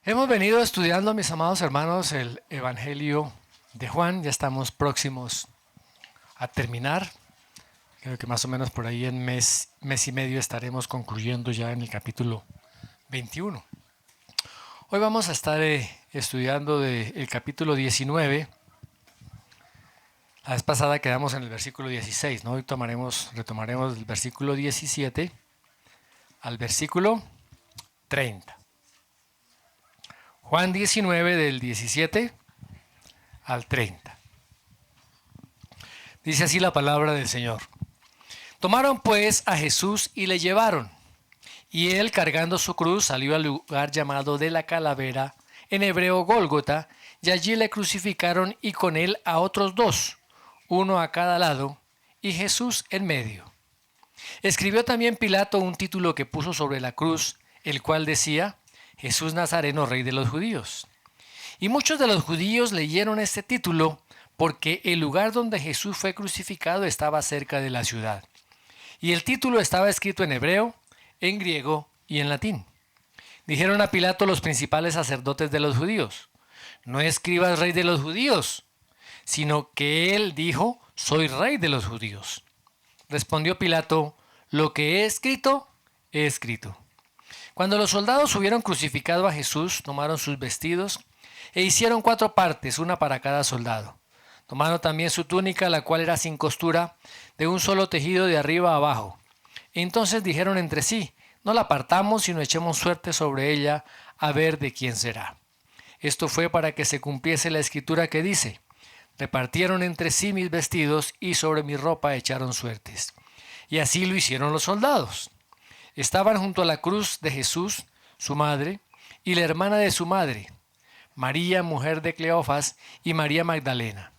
Hemos venido estudiando, mis amados hermanos, el Evangelio de Juan. Ya estamos próximos a terminar. Creo que más o menos por ahí en mes y medio estaremos concluyendo ya en el capítulo 21. Hoy vamos a estar estudiando el capítulo 19. La vez pasada quedamos en el versículo 16, ¿no? Hoy retomaremos del versículo 17 al versículo 30. Juan 19 del 17 al 30. Dice así la palabra del Señor. Tomaron pues a Jesús y le llevaron, y él cargando su cruz salió al lugar llamado de la calavera, en hebreo Gólgota, y allí le crucificaron y con él a otros dos, uno a cada lado, y Jesús en medio. Escribió también Pilato un título que puso sobre la cruz, el cual decía, Jesús Nazareno, Rey de los Judíos. Y muchos de los judíos leyeron este título porque el lugar donde Jesús fue crucificado estaba cerca de la ciudad. Y el título estaba escrito en hebreo, en griego y en latín. Dijeron a Pilato los principales sacerdotes de los judíos, no escribas Rey de los Judíos, sino que él dijo, soy Rey de los Judíos. Respondió Pilato, lo que he escrito, he escrito. Cuando los soldados hubieron crucificado a Jesús, tomaron sus vestidos e hicieron 4 partes, una para cada soldado. Tomaron también su túnica, la cual era sin costura, de un solo tejido de arriba a abajo. Entonces dijeron entre sí, no la partamos, sino echemos suerte sobre ella, a ver de quién será. Esto fue para que se cumpliese la escritura que dice, repartieron entre sí mis vestidos y sobre mi ropa echaron suertes. Y así lo hicieron los soldados. Estaban junto a la cruz de Jesús, su madre, y la hermana de su madre, María, mujer de Cleofas, y María Magdalena.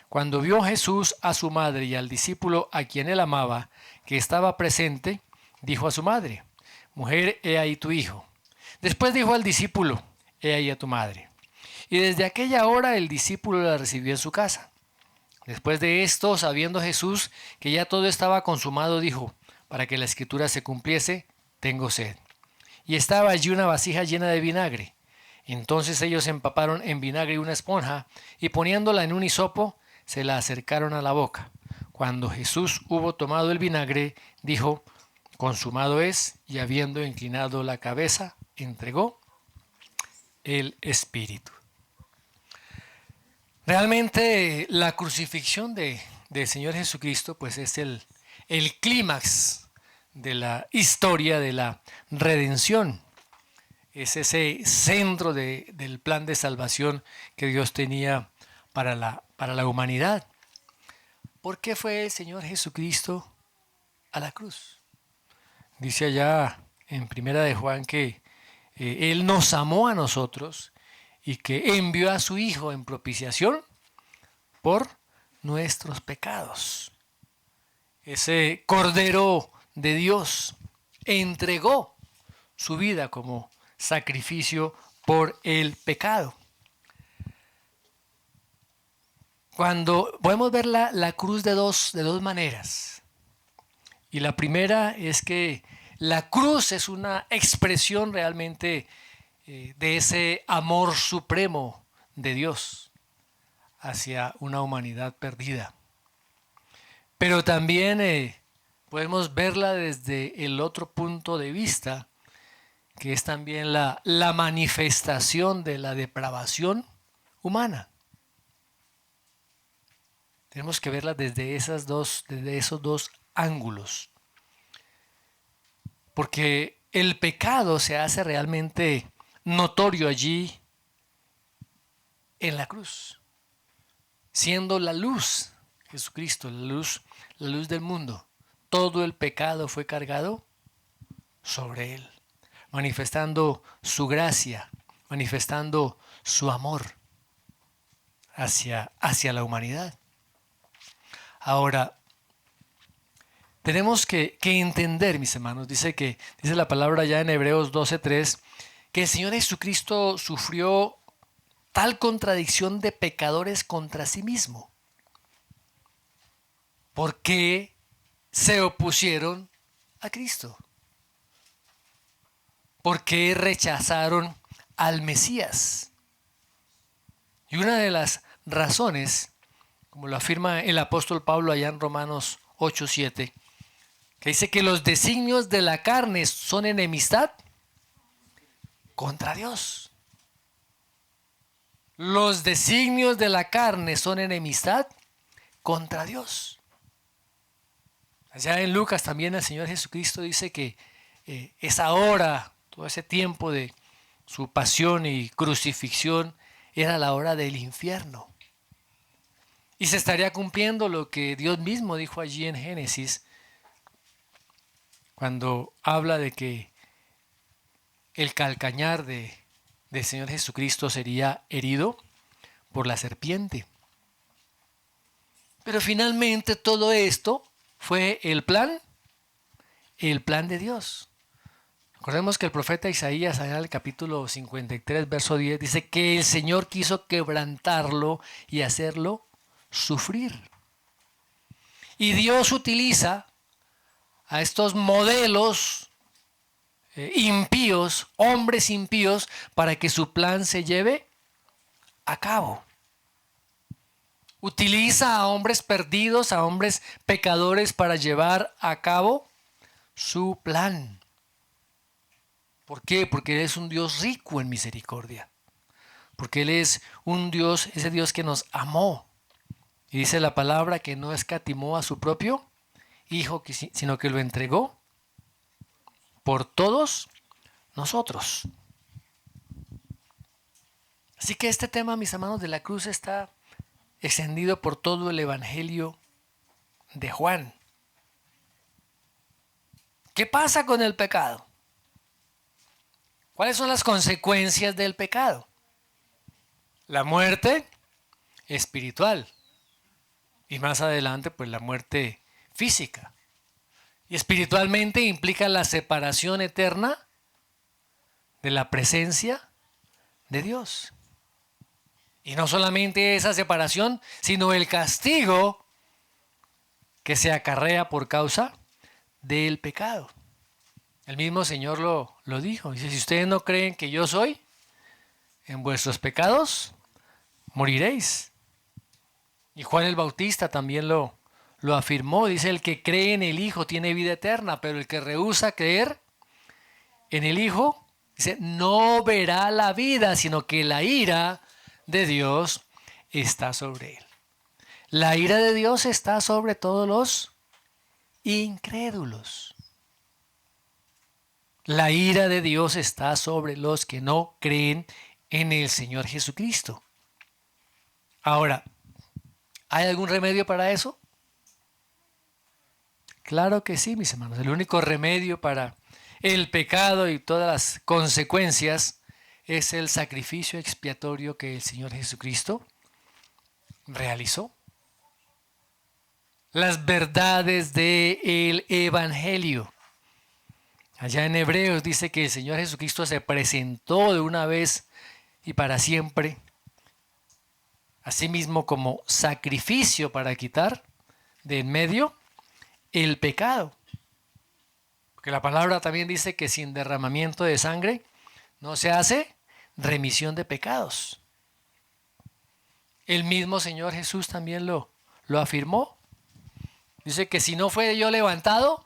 Cuando vio Jesús a su madre y al discípulo a quien él amaba, que estaba presente, dijo a su madre, mujer, he ahí tu hijo. Después dijo al discípulo, he ahí a tu madre. Y desde aquella hora el discípulo la recibió en su casa. Después de esto, sabiendo Jesús que ya todo estaba consumado, dijo, para que la escritura se cumpliese, tengo sed. Y estaba allí una vasija llena de vinagre. Entonces ellos empaparon en vinagre una esponja y poniéndola en un hisopo, se la acercaron a la boca. Cuando Jesús hubo tomado el vinagre, dijo, consumado es, y habiendo inclinado la cabeza, entregó el espíritu. Realmente la crucifixión del Señor Jesucristo pues es el clímax de la historia de la redención. Es ese centro del plan de salvación que Dios tenía para la humanidad. ¿Por qué fue el Señor Jesucristo a la cruz? Dice allá en Primera de Juan que Él nos amó a nosotros y que envió a su Hijo en propiciación por nuestros pecados. Ese Cordero de Dios entregó su vida como sacrificio por el pecado. Cuando podemos ver la cruz de dos maneras. Y la primera es que la cruz es una expresión realmente de ese amor supremo de Dios hacia una humanidad perdida. Pero también podemos verla desde el otro punto de vista, que es también la manifestación de la depravación humana. Tenemos que verla desde esos dos ángulos. Porque el pecado se hace realmente notorio allí en la cruz, siendo la luz, Jesucristo, la luz del mundo. Todo el pecado fue cargado sobre él, manifestando su gracia, manifestando su amor hacia la humanidad. Ahora, tenemos que entender, mis hermanos, dice la palabra ya en Hebreos 12:3, que el Señor Jesucristo sufrió tal contradicción de pecadores contra sí mismo. ¿Por qué se opusieron a Cristo? ¿Por qué rechazaron al Mesías. Y una de las razones, como lo afirma el apóstol Pablo allá en Romanos 8:7, que dice que los designios de la carne son enemistad contra Dios. Los designios de la carne son enemistad contra Dios. Allá en Lucas también el Señor Jesucristo dice que esa hora, todo ese tiempo de su pasión y crucifixión, era la hora del infierno. Y se estaría cumpliendo lo que Dios mismo dijo allí en Génesis, cuando habla de que el calcañar del Señor Jesucristo sería herido por la serpiente. Pero finalmente todo esto fue el plan de Dios. Recordemos que el profeta Isaías, allá en el capítulo 53, verso 10, dice que el Señor quiso quebrantarlo y hacerlo sufrir. Y Dios utiliza a estos modelos impíos, hombres impíos, para que su plan se lleve a cabo. Utiliza a hombres perdidos, a hombres pecadores para llevar a cabo su plan. ¿Por qué? Porque Él es un Dios rico en misericordia. Porque Él es un Dios, ese Dios que nos amó. Y dice la palabra que no escatimó a su propio Hijo, sino que lo entregó por todos nosotros. Así que este tema, mis hermanos, de la cruz está extendido por todo el Evangelio de Juan. ¿Qué pasa con el pecado? ¿Cuáles son las consecuencias del pecado? La muerte espiritual y más adelante pues la muerte física. Y espiritualmente implica la separación eterna de la presencia de Dios. Y no solamente esa separación, sino el castigo que se acarrea por causa del pecado. El mismo Señor lo dijo. Dice, si ustedes no creen que yo soy, en vuestros pecados moriréis. Y Juan el Bautista también lo afirmó. Dice, el que cree en el Hijo tiene vida eterna, pero el que rehúsa creer en el Hijo, dice, no verá la vida, sino que la ira de Dios está sobre él. La ira de Dios está sobre todos los incrédulos. La ira de Dios está sobre los que no creen en el Señor Jesucristo. Ahora, ¿hay algún remedio para eso? Claro que sí, mis hermanos. El único remedio para el pecado y todas las consecuencias es el sacrificio expiatorio que el Señor Jesucristo realizó. Las verdades del Evangelio. Allá en Hebreos dice que el Señor Jesucristo se presentó de una vez y para siempre, asimismo como sacrificio para quitar de en medio el pecado. Porque la palabra también dice que sin derramamiento de sangre no se hace remisión de pecados. El mismo Señor Jesús también lo afirmó. Dice que si no fuera yo levantado,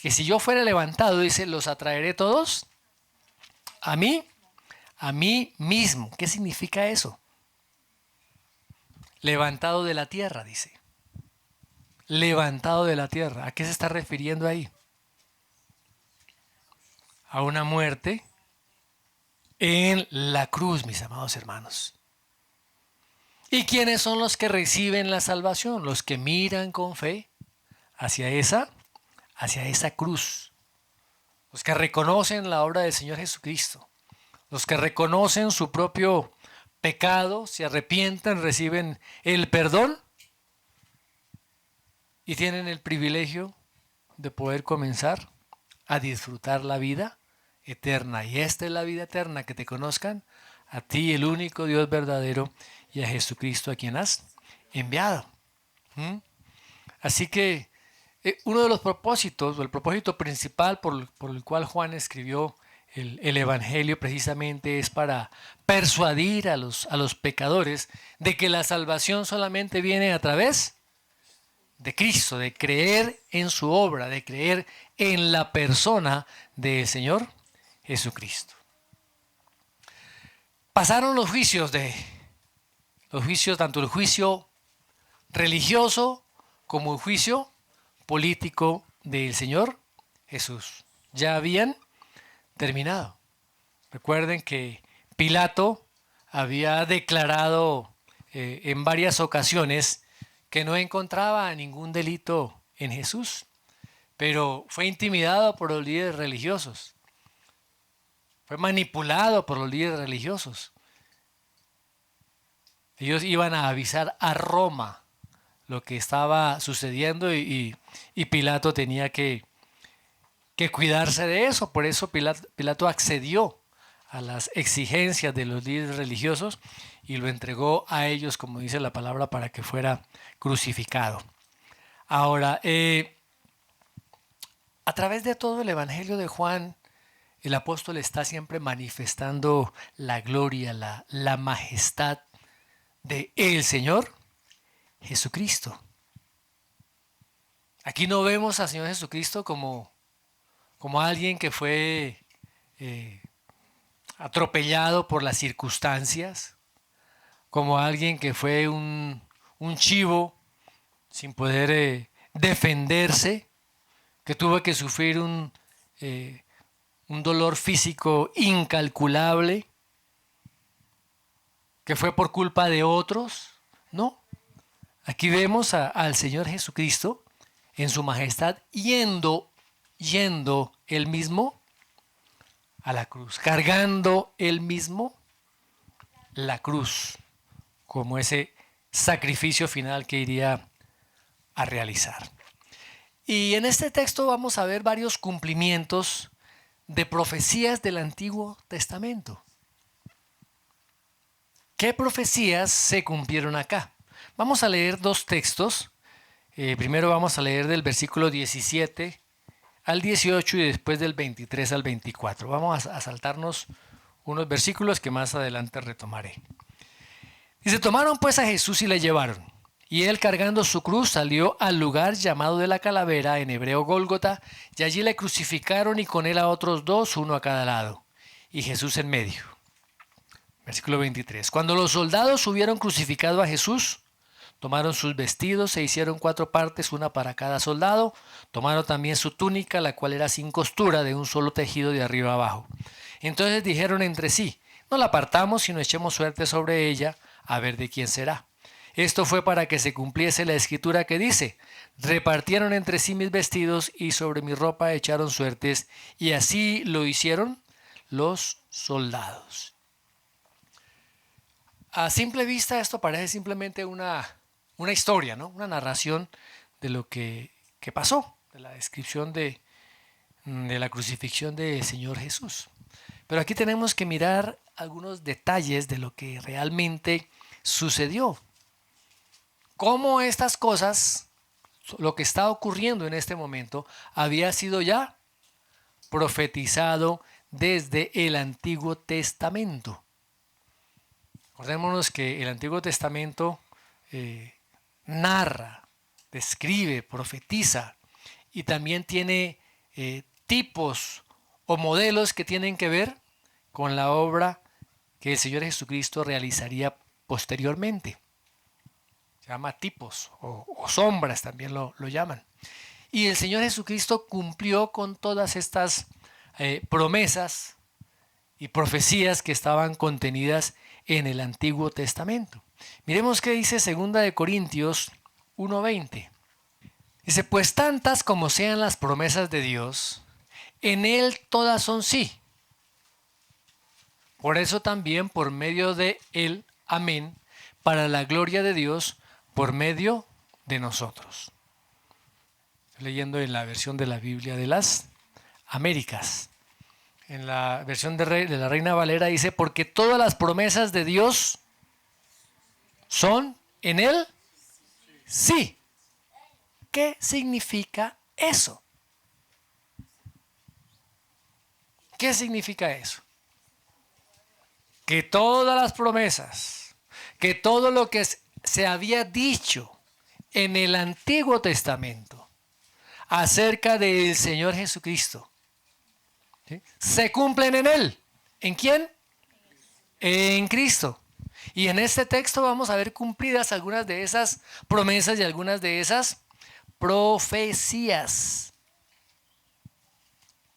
que si yo fuera levantado, dice, los atraeré todos a mí mismo. ¿Qué significa eso? Levantado de la tierra, dice. Levantado de la tierra. ¿A qué se está refiriendo ahí? A una muerte en la cruz, mis amados hermanos. ¿Y quiénes son los que reciben la salvación? Los que miran con fe hacia esa cruz. Los que reconocen la obra del Señor Jesucristo. Los que reconocen su propio pecado, se arrepienten, reciben el perdón y tienen el privilegio de poder comenzar a disfrutar la vida eterna. Y esta es la vida eterna, que te conozcan a ti, el único Dios verdadero, y a Jesucristo a quien has enviado. Así que uno de los propósitos, o el propósito principal por el cual Juan escribió el Evangelio precisamente es para persuadir a los pecadores de que la salvación solamente viene a través de Cristo, de creer en su obra, de creer en la persona del Señor Jesucristo. Pasaron los juicios tanto el juicio religioso como el juicio político del Señor Jesús. Ya habían terminado. Recuerden que Pilato había declarado en varias ocasiones que no encontraba ningún delito en Jesús, pero fue intimidado por los líderes religiosos. Fue manipulado por los líderes religiosos. Ellos iban a avisar a Roma lo que estaba sucediendo y Pilato tenía que cuidarse de eso. Por eso Pilato accedió a las exigencias de los líderes religiosos y lo entregó a ellos, como dice la palabra, para que fuera crucificado. Ahora, a través de todo el Evangelio de Juan, el apóstol está siempre manifestando la gloria, la majestad de el Señor Jesucristo. Aquí no vemos al Señor Jesucristo como alguien que fue atropellado por las circunstancias, como alguien que fue un chivo sin poder defenderse, que tuvo que sufrir un dolor físico incalculable, que fue por culpa de otros. No, aquí vemos al Señor Jesucristo en su majestad yendo él mismo a la cruz, cargando él mismo la cruz como ese sacrificio final que iría a realizar. Y en este texto vamos a ver varios cumplimientos de profecías del Antiguo Testamento. ¿Qué profecías se cumplieron acá? Vamos a leer dos textos. Primero vamos a leer del versículo 17 al 18 y después del 23 al 24. Vamos a saltarnos unos versículos que más adelante retomaré. Dice: tomaron pues a Jesús y le llevaron. Y él, cargando su cruz, salió al lugar llamado de la calavera, en hebreo Gólgota, y allí le crucificaron y con él a otros dos, uno a cada lado, y Jesús en medio. Versículo 23. Cuando los soldados hubieron crucificado a Jesús, tomaron sus vestidos e hicieron 4 partes, una para cada soldado. Tomaron también su túnica, la cual era sin costura, de un solo tejido de arriba abajo. Entonces dijeron entre sí: no la partamos, sino echemos suerte sobre ella, a ver de quién será. Esto fue para que se cumpliese la escritura que dice: repartieron entre sí mis vestidos y sobre mi ropa echaron suertes, y así lo hicieron los soldados. A simple vista esto parece simplemente una historia, ¿no? Una narración de lo que pasó, de la descripción de la crucifixión del Señor Jesús. Pero aquí tenemos que mirar algunos detalles de lo que realmente sucedió. Cómo estas cosas, lo que está ocurriendo en este momento, había sido ya profetizado desde el Antiguo Testamento. Acordémonos que el Antiguo Testamento narra, describe, profetiza y también tiene tipos o modelos que tienen que ver con la obra que el Señor Jesucristo realizaría posteriormente. Se llama tipos o sombras, también lo llaman. Y el Señor Jesucristo cumplió con todas estas promesas y profecías que estaban contenidas en el Antiguo Testamento. Miremos qué dice 2 Corintios 1:20. Dice: pues tantas como sean las promesas de Dios, en Él todas son sí. Por eso también por medio de Él, amén, para la gloria de Dios, por medio de nosotros. Estoy leyendo en la versión de la Biblia de las Américas. En la versión de la Reina Valera dice: porque todas las promesas de Dios son en Él sí. ¿Qué significa eso? ¿Qué significa eso? Que todas las promesas, que todo lo que se había dicho en el Antiguo Testamento acerca del Señor Jesucristo, ¿sí?, se cumplen en Él. ¿En quién? En Cristo. Y en este texto vamos a ver cumplidas algunas de esas promesas y algunas de esas profecías.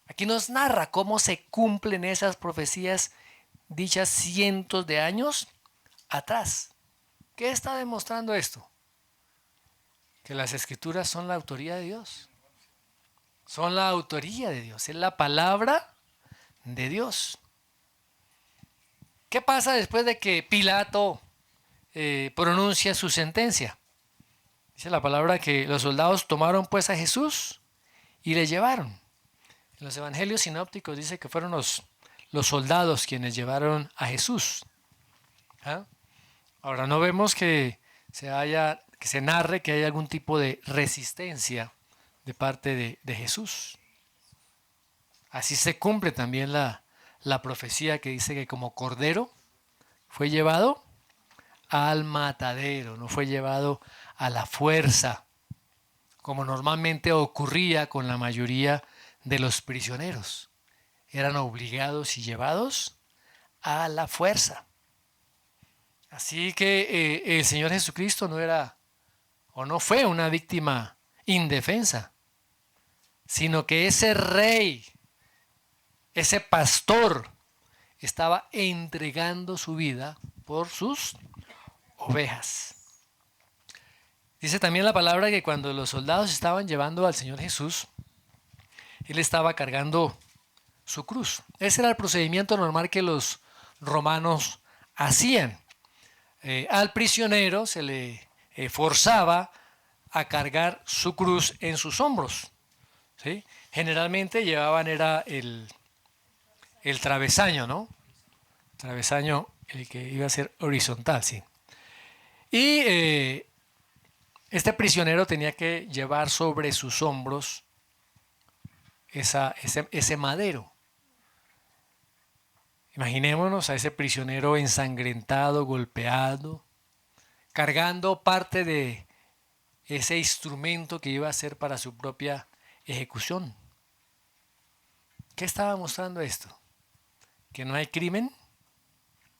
Aquí nos narra cómo se cumplen esas profecías dichas cientos de años atrás. ¿Qué está demostrando esto? Que las escrituras son la autoría de Dios. Son la autoría de Dios, es la palabra de Dios. ¿Qué pasa después de que Pilato pronuncia su sentencia? Dice la palabra que los soldados tomaron pues a Jesús y le llevaron. En los evangelios sinópticos dice que fueron los soldados quienes llevaron a Jesús. ¿Ah? Ahora no vemos que se narre que hay algún tipo de resistencia de parte de Jesús. Así se cumple también la profecía que dice que como cordero fue llevado al matadero, no fue llevado a la fuerza, como normalmente ocurría con la mayoría de los prisioneros. Eran obligados y llevados a la fuerza. Así que el Señor Jesucristo no era o no fue una víctima indefensa, sino que ese rey, ese pastor, estaba entregando su vida por sus ovejas. Dice también la palabra que cuando los soldados estaban llevando al Señor Jesús, Él estaba cargando su cruz. Ese era el procedimiento normal que los romanos hacían. Al prisionero se le forzaba a cargar su cruz en sus hombros, ¿sí? Generalmente llevaban era el travesaño, ¿no? Travesaño, el que iba a ser horizontal, sí. Y este prisionero tenía que llevar sobre sus hombros ese madero. Imaginémonos a ese prisionero ensangrentado, golpeado, cargando parte de ese instrumento que iba a ser para su propia ejecución. ¿Qué estaba mostrando esto? Que no hay crimen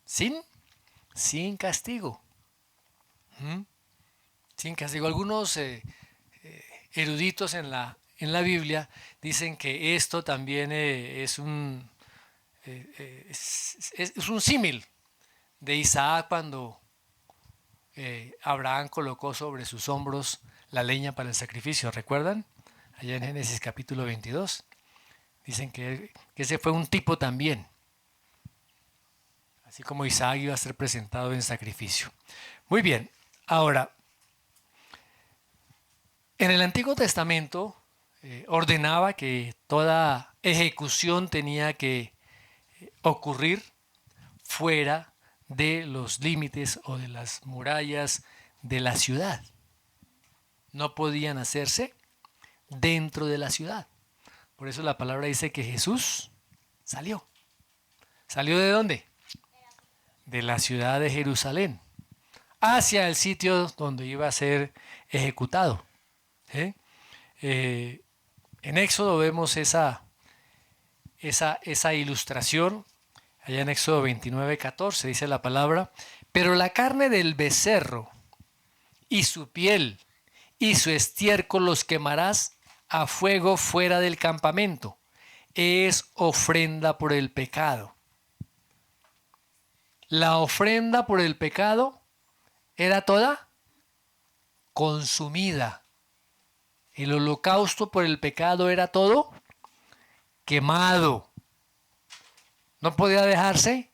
sin castigo. Sin castigo. Algunos eruditos en la Biblia dicen que esto también es un símil de Isaac cuando Abraham colocó sobre sus hombros la leña para el sacrificio. ¿Recuerdan? Allá en Génesis capítulo 22. Dicen que ese fue un tipo también. Así como Isaac iba a ser presentado en sacrificio. Muy bien. Ahora, en el Antiguo Testamento ordenaba que toda ejecución tenía que ocurrir fuera de los límites o de las murallas de la ciudad. No podían hacerse dentro de la ciudad. Por eso la palabra dice que Jesús salió. ¿Salió de dónde? De la ciudad de Jerusalén hacia el sitio donde iba a ser ejecutado. ¿Sí? En Éxodo vemos esa ilustración. Allá en Éxodo 29:14 dice la palabra: pero la carne del becerro y su piel y su estiércol los quemarás a fuego fuera del campamento. Es ofrenda por el pecado. La ofrenda por el pecado era toda consumida. El holocausto por el pecado era todo quemado. No podía dejarse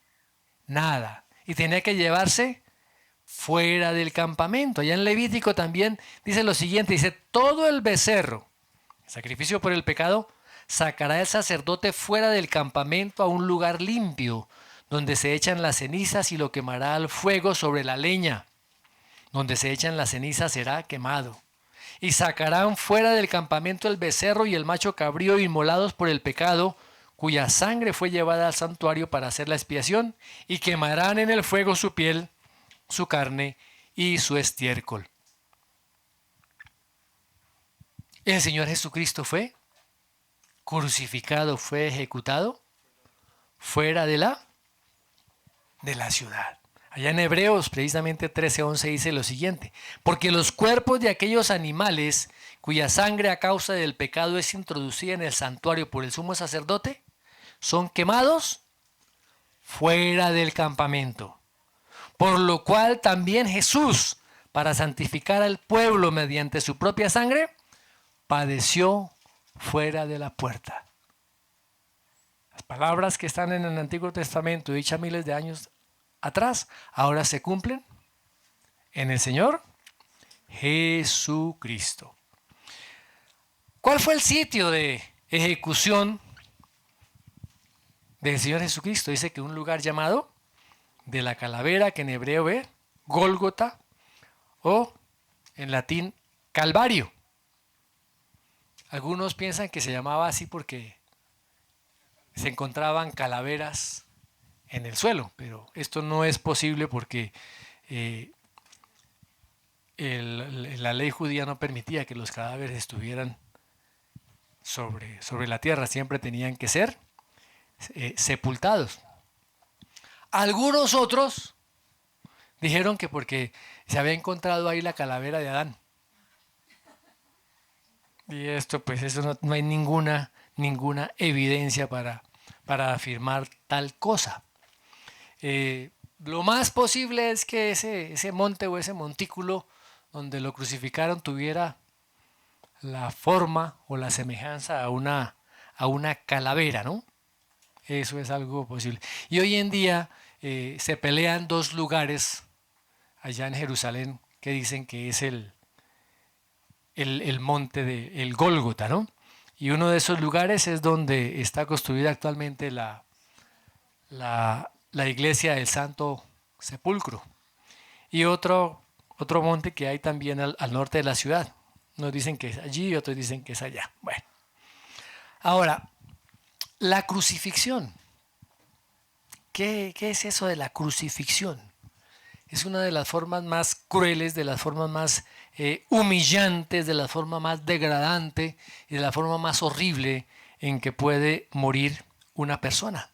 nada. Y tenía que llevarse fuera del campamento. Allá en Levítico también dice lo siguiente. Dice: todo el becerro, sacrificio por el pecado, sacará el sacerdote fuera del campamento a un lugar limpio, donde se echan las cenizas, y lo quemará al fuego sobre la leña. Donde se echan las cenizas será quemado. Y sacarán fuera del campamento el becerro y el macho cabrío inmolados por el pecado, cuya sangre fue llevada al santuario para hacer la expiación, y quemarán en el fuego su piel, su carne y su estiércol. El Señor Jesucristo fue crucificado, fue ejecutado fuera de la ciudad. Allá en Hebreos, precisamente 13:11 dice lo siguiente: porque los cuerpos de aquellos animales cuya sangre a causa del pecado es introducida en el santuario por el sumo sacerdote, son quemados fuera del campamento. Por lo cual también Jesús, para santificar al pueblo mediante su propia sangre, padeció fuera de la puerta. Las palabras que están en el Antiguo Testamento, dichas miles de años atrás, ahora se cumplen en el Señor Jesucristo. ¿Cuál fue el sitio de ejecución del Señor Jesucristo? Dice que un lugar llamado de la calavera, que en hebreo es Gólgota, o en latín Calvario. Algunos piensan que se llamaba así porque se encontraban calaveras en el suelo, pero esto no es posible porque la ley judía no permitía que los cadáveres estuvieran sobre la tierra, siempre tenían que ser sepultados. Algunos otros dijeron que porque se había encontrado ahí la calavera de Adán. Y esto, pues eso no hay ninguna evidencia para afirmar tal cosa. Lo más posible es que ese monte o ese montículo donde lo crucificaron tuviera la forma o la semejanza a una calavera, ¿no? Eso es algo posible. Y hoy en día se pelean dos lugares allá en Jerusalén que dicen que es el monte del Gólgota, ¿no? Y uno de esos lugares es donde está construida actualmente la iglesia del Santo Sepulcro. Y otro monte que hay también al norte de la ciudad. Unos dicen que es allí y otros dicen que es allá. Bueno, ahora, la crucifixión. ¿Qué es eso de la crucifixión? Es una de las formas más crueles, de las formas más humillantes, de la forma más degradante y de la forma más horrible en que puede morir una persona.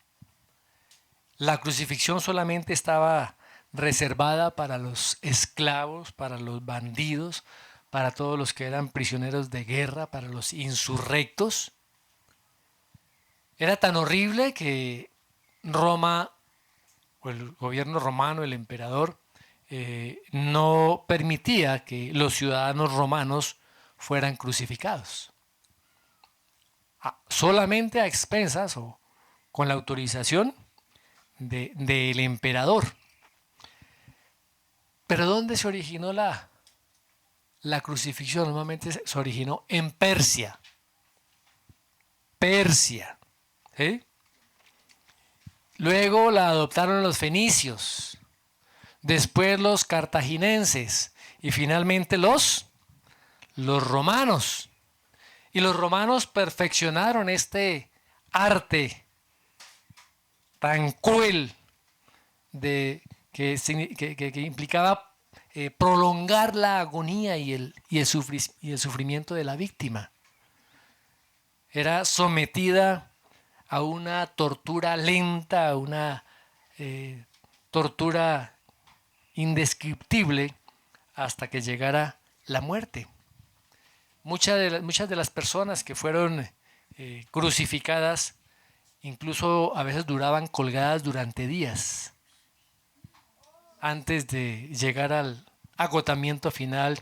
La crucifixión solamente estaba reservada para los esclavos, para los bandidos, para todos los que eran prisioneros de guerra, para los insurrectos. Era tan horrible que Roma, o el gobierno romano, el emperador, no permitía que los ciudadanos romanos fueran crucificados. Solamente a expensas o con la autorización del emperador. Pero ¿dónde se originó la crucifixión? Normalmente se originó en Persia. ¿Sí? Luego la adoptaron los fenicios, después los cartaginenses y finalmente los romanos. Y los romanos perfeccionaron este arte tan cruel que implicaba prolongar la agonía y el sufrimiento de la víctima. Era sometida a una tortura lenta, a una tortura indescriptible hasta que llegara la muerte. Muchas de las personas que fueron crucificadas incluso a veces duraban colgadas durante días antes de llegar al agotamiento final,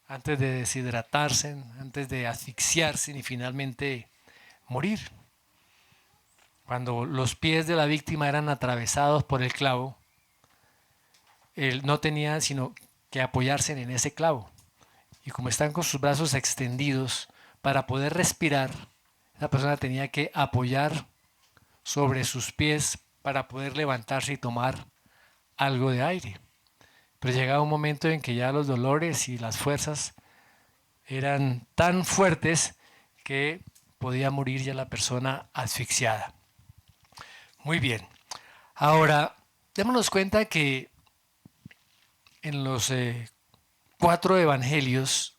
antes de deshidratarse, antes de asfixiarse y finalmente morir. Cuando los pies de la víctima eran atravesados por el clavo, él no tenía sino que apoyarse en ese clavo. Y como están con sus brazos extendidos, para poder respirar, la persona tenía que apoyar sobre sus pies para poder levantarse y tomar algo de aire. Pero llegaba un momento en que ya los dolores y las fuerzas eran tan fuertes que podía morir ya la persona asfixiada. Muy bien. Ahora, démonos cuenta que en los 4 evangelios,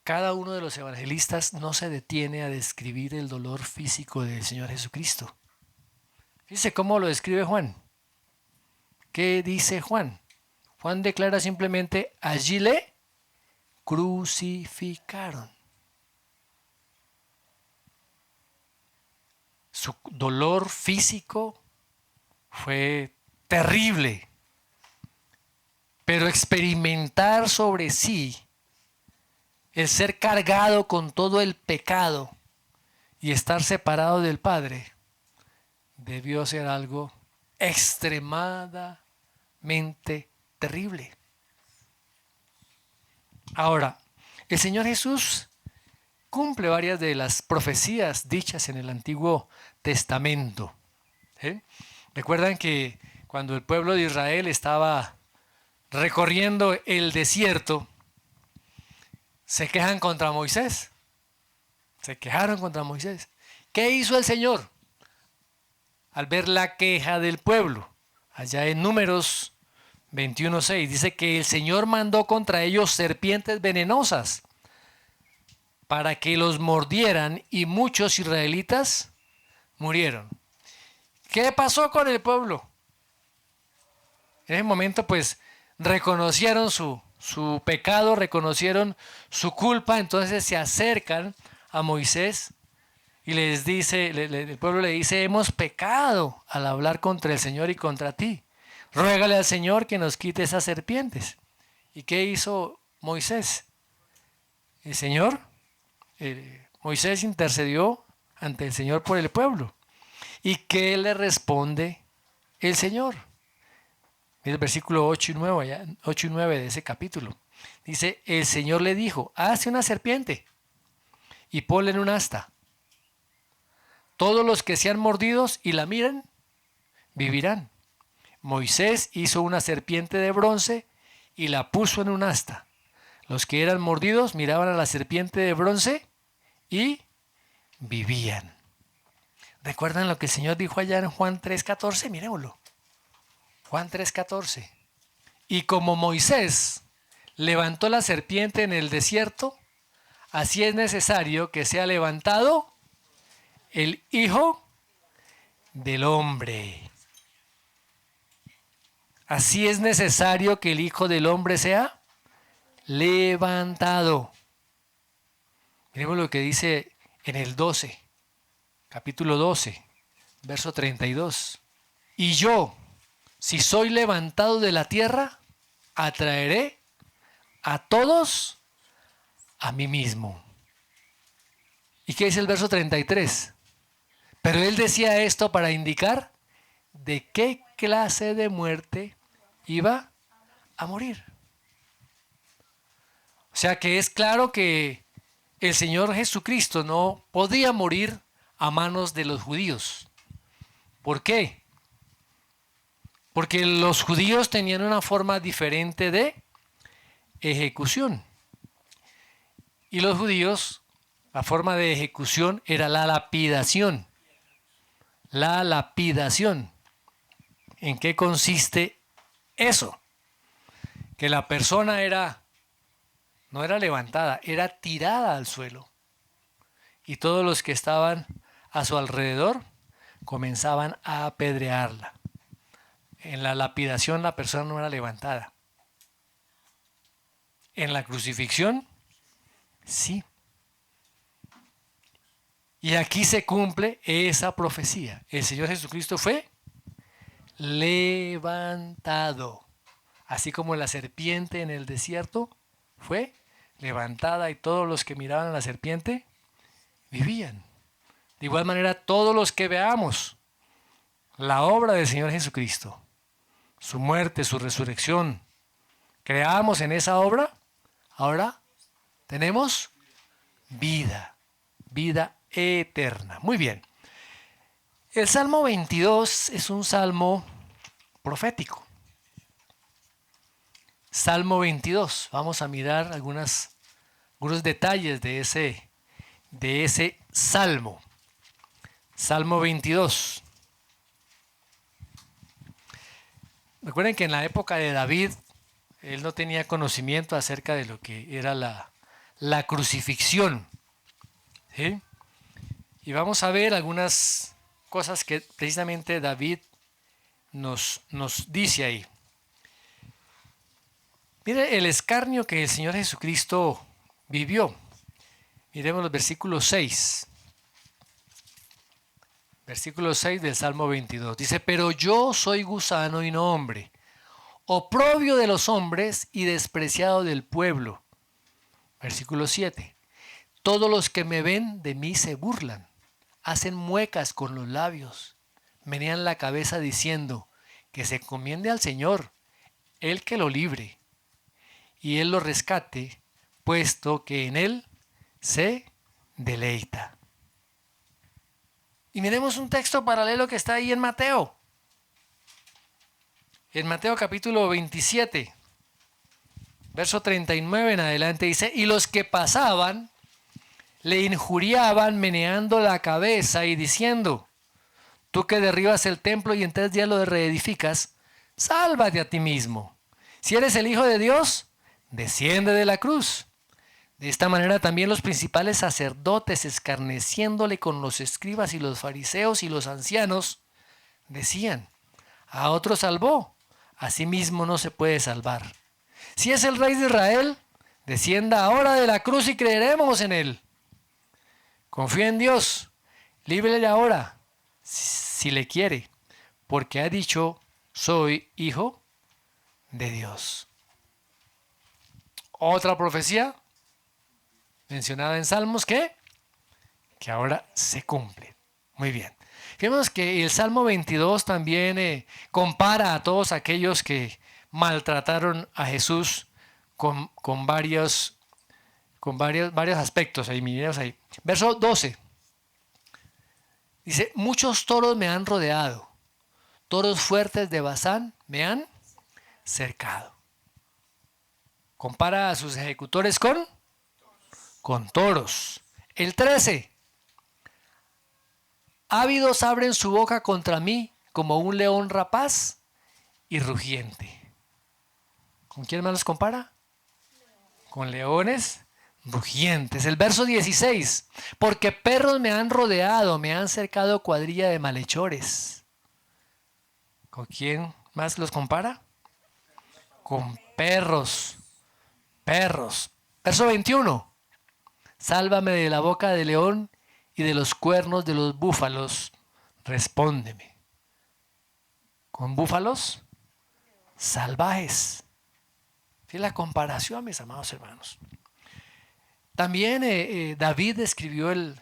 cada uno de los evangelistas no se detiene a describir el dolor físico del Señor Jesucristo. Fíjese cómo lo describe Juan. ¿Qué dice Juan? Juan declara simplemente, allí le crucificaron. Su dolor físico fue terrible, pero experimentar sobre sí el ser cargado con todo el pecado y estar separado del Padre debió ser algo extremadamente terrible. Ahora, el Señor Jesús cumple varias de las profecías dichas en el Antiguo Testamento. ¿Sí? Recuerdan que cuando el pueblo de Israel estaba recorriendo el desierto, se quejan contra Moisés. Se quejaron contra Moisés. ¿Qué hizo el Señor? Al ver la queja del pueblo, allá en Números 21:6, dice que el Señor mandó contra ellos serpientes venenosas para que los mordieran y muchos israelitas murieron. ¿Qué pasó con el pueblo? En ese momento pues reconocieron su pecado, reconocieron su culpa, entonces se acercan a Moisés y les dice, el pueblo le dice, hemos pecado al hablar contra el Señor y contra ti. Ruégale al Señor que nos quite esas serpientes. ¿Y qué hizo Moisés? El Señor, Moisés intercedió ante el Señor por el pueblo. ¿Y qué le responde el Señor? Mira el versículo 8 y 9 de ese capítulo. Dice, el Señor le dijo, hazte una serpiente y ponla en un asta. Todos los que sean mordidos y la miren, vivirán. Moisés hizo una serpiente de bronce y la puso en un asta. Los que eran mordidos miraban a la serpiente de bronce y vivían. ¿Recuerdan lo que el Señor dijo allá en Juan 3:14? Miremoslo. Juan 3:14. Y como Moisés levantó la serpiente en el desierto, así es necesario que sea levantado el Hijo del Hombre. Así es necesario que el Hijo del Hombre sea levantado. Miremos lo que dice en el 12, capítulo 12, verso 32. Y yo, si soy levantado de la tierra, atraeré a todos a mí mismo. ¿Y qué dice el verso 33? Pero él decía esto para indicar de qué clase de muerte iba a morir. O sea que es claro que el Señor Jesucristo no podía morir a manos de los judíos. ¿Por qué? Porque los judíos tenían una forma diferente de ejecución. Y los judíos, la forma de ejecución era la lapidación. La lapidación. ¿En qué consiste eso? Que la persona no era levantada, era tirada al suelo. Y todos los que estaban a su alrededor comenzaban a apedrearla. En la lapidación la persona no era levantada. En la crucifixión, sí. Y aquí se cumple esa profecía. El Señor Jesucristo fue levantado. Así como la serpiente en el desierto fue levantada y todos los que miraban a la serpiente vivían. De igual manera, todos los que veamos la obra del Señor Jesucristo, su muerte, su resurrección, creamos en esa obra, ahora tenemos vida, vida eterna. Muy bien. El Salmo 22 es un salmo profético. Salmo 22. Vamos a mirar algunos detalles de de ese salmo. Salmo 22. Recuerden que en la época de David, él no tenía conocimiento acerca de lo que era la crucifixión. ¿Sí? Y vamos a ver algunas cosas que precisamente David nos dice ahí. Mire el escarnio que el Señor Jesucristo vivió. Miremos los versículos 6. Versículo 6 del Salmo 22. Dice, pero yo soy gusano y no hombre, oprobio de los hombres y despreciado del pueblo. Versículo 7. Todos los que me ven de mí se burlan, hacen muecas con los labios, menean la cabeza diciendo, que se encomiende al Señor, Él que lo libre, y Él lo rescate, puesto que en Él se deleita. Y miremos un texto paralelo que está ahí en Mateo. En Mateo capítulo 27, verso 39 en adelante dice, y los que pasaban le injuriaban meneando la cabeza y diciendo, tú que derribas el templo y en 3 días lo reedificas, sálvate a ti mismo. Si eres el Hijo de Dios, desciende de la cruz. De esta manera también los principales sacerdotes, escarneciéndole con los escribas y los fariseos y los ancianos, decían, a otro salvó, a sí mismo no se puede salvar. Si es el Rey de Israel, descienda ahora de la cruz y creeremos en él. Confía en Dios, líbrele ahora, si le quiere, porque ha dicho, soy hijo de Dios. Otra profecía mencionada en Salmos que ahora se cumple. Muy bien. Vemos que el Salmo 22 también compara a todos aquellos que maltrataron a Jesús con varios aspectos. Ahí, miremos ahí. Verso 12. Dice, muchos toros me han rodeado, toros fuertes de Basán me han cercado. Compara a sus ejecutores con toros. El 13. Ávidos abren su boca contra mí como un león rapaz y rugiente. ¿Con quién más los compara? Con leones rugientes. El verso 16. Porque perros me han rodeado, me han cercado cuadrilla de malhechores. ¿Con quién más los compara? Con perros. Perros. Verso 21. Sálvame de la boca del león y de los cuernos de los búfalos. Respóndeme. ¿Con búfalos? Salvajes. Fíjense la comparación, mis amados hermanos. También David describió el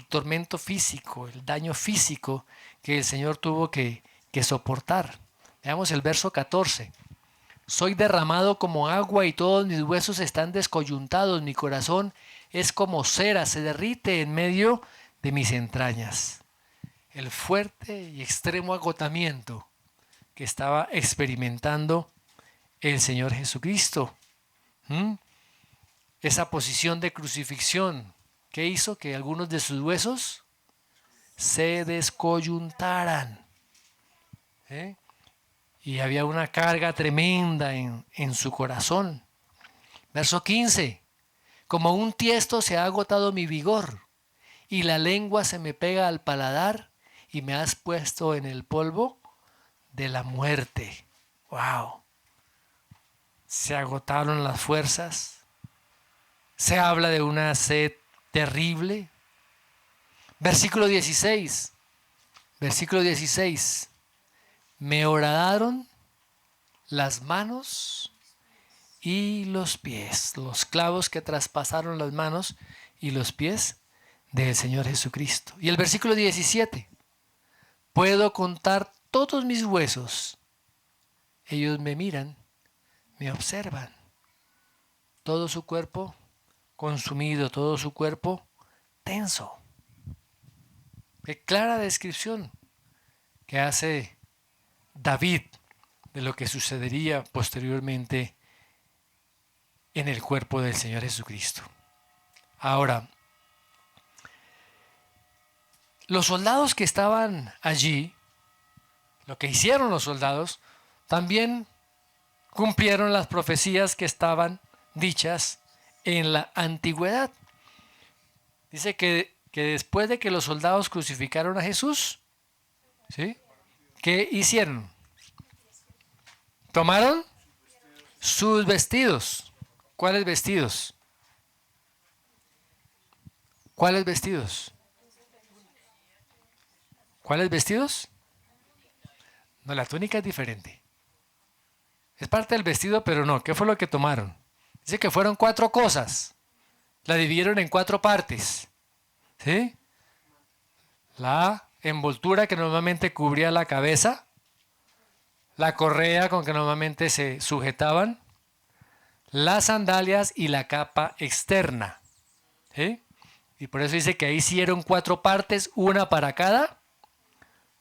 tormento físico, el daño físico que el Señor tuvo que soportar. Veamos el verso 14. Soy derramado como agua y todos mis huesos están descoyuntados, mi corazón es como cera, se derrite en medio de mis entrañas. El fuerte y extremo agotamiento que estaba experimentando el Señor Jesucristo. Esa posición de crucifixión que hizo que algunos de sus huesos se descoyuntaran. Y había una carga tremenda en su corazón. Verso 15. Como un tiesto se ha agotado mi vigor, y la lengua se me pega al paladar, y me has puesto en el polvo de la muerte. ¡Wow! Se agotaron las fuerzas. Se habla de una sed terrible. Versículo 16. Versículo 16. Me horadaron las manos y los pies, los clavos que traspasaron las manos y los pies del Señor Jesucristo. Y el versículo 17. Puedo contar todos mis huesos. Ellos me miran, me observan. Todo su cuerpo consumido, todo su cuerpo tenso. Qué clara descripción que hace David de lo que sucedería posteriormente en el cuerpo del Señor Jesucristo. Ahora, Los soldados que estaban allí, lo que hicieron los soldados, también cumplieron las profecías que estaban dichas en la antigüedad. Dice que después de que los soldados crucificaron a Jesús, ¿sí? ¿Qué hicieron? Tomaron sus vestidos. ¿Cuáles vestidos? ¿Cuáles vestidos? ¿Cuáles vestidos? No, la túnica es diferente. Es parte del vestido, pero no. ¿Qué fue lo que tomaron? Dice que fueron 4 cosas. La dividieron en 4 partes. ¿Sí? La envoltura que normalmente cubría la cabeza, la correa con que normalmente se sujetaban, las sandalias y la capa externa. ¿Sí? Y por eso dice que ahí hicieron 4 partes, una para cada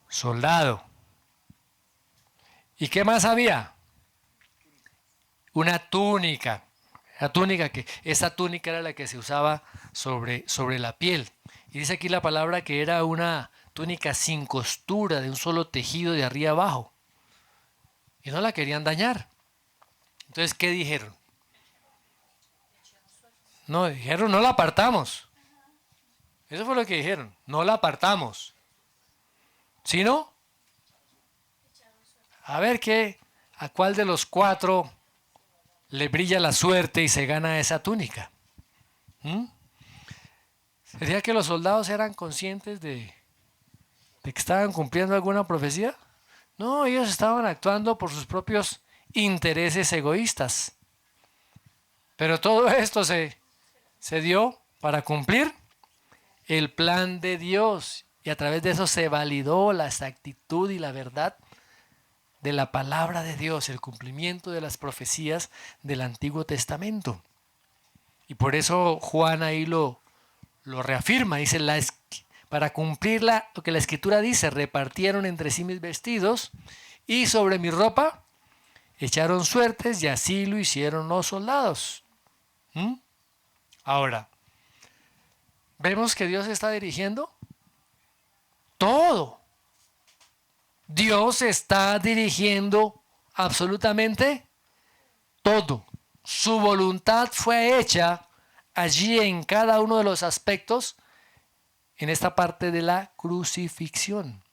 soldado. ¿Y qué más había? Una túnica. Esa túnica era la que se usaba sobre la piel. Y dice aquí la palabra que era una túnica sin costura, de un solo tejido de arriba abajo. Y no la querían dañar. Entonces, ¿qué dijeron? No, dijeron, no la apartamos. Eso fue lo que dijeron, no la apartamos. ¿Sí no? A ver a cuál de los 4 le brilla la suerte y se gana esa túnica. ¿Mm? ¿Sería que los soldados eran conscientes de que estaban cumpliendo alguna profecía? No, ellos estaban actuando por sus propios intereses egoístas. Pero todo esto se dio para cumplir el plan de Dios. Y a través de eso se validó la exactitud y la verdad de la palabra de Dios, el cumplimiento de las profecías del Antiguo Testamento. Y por eso Juan ahí lo reafirma, dice, para cumplir lo que la Escritura dice, repartieron entre sí mis vestidos y sobre mi ropa echaron suertes y así lo hicieron los soldados. ¿Mm? Ahora, vemos que Dios está dirigiendo todo. Dios está dirigiendo absolutamente todo. Su voluntad fue hecha allí en cada uno de los aspectos en esta parte de la crucifixión.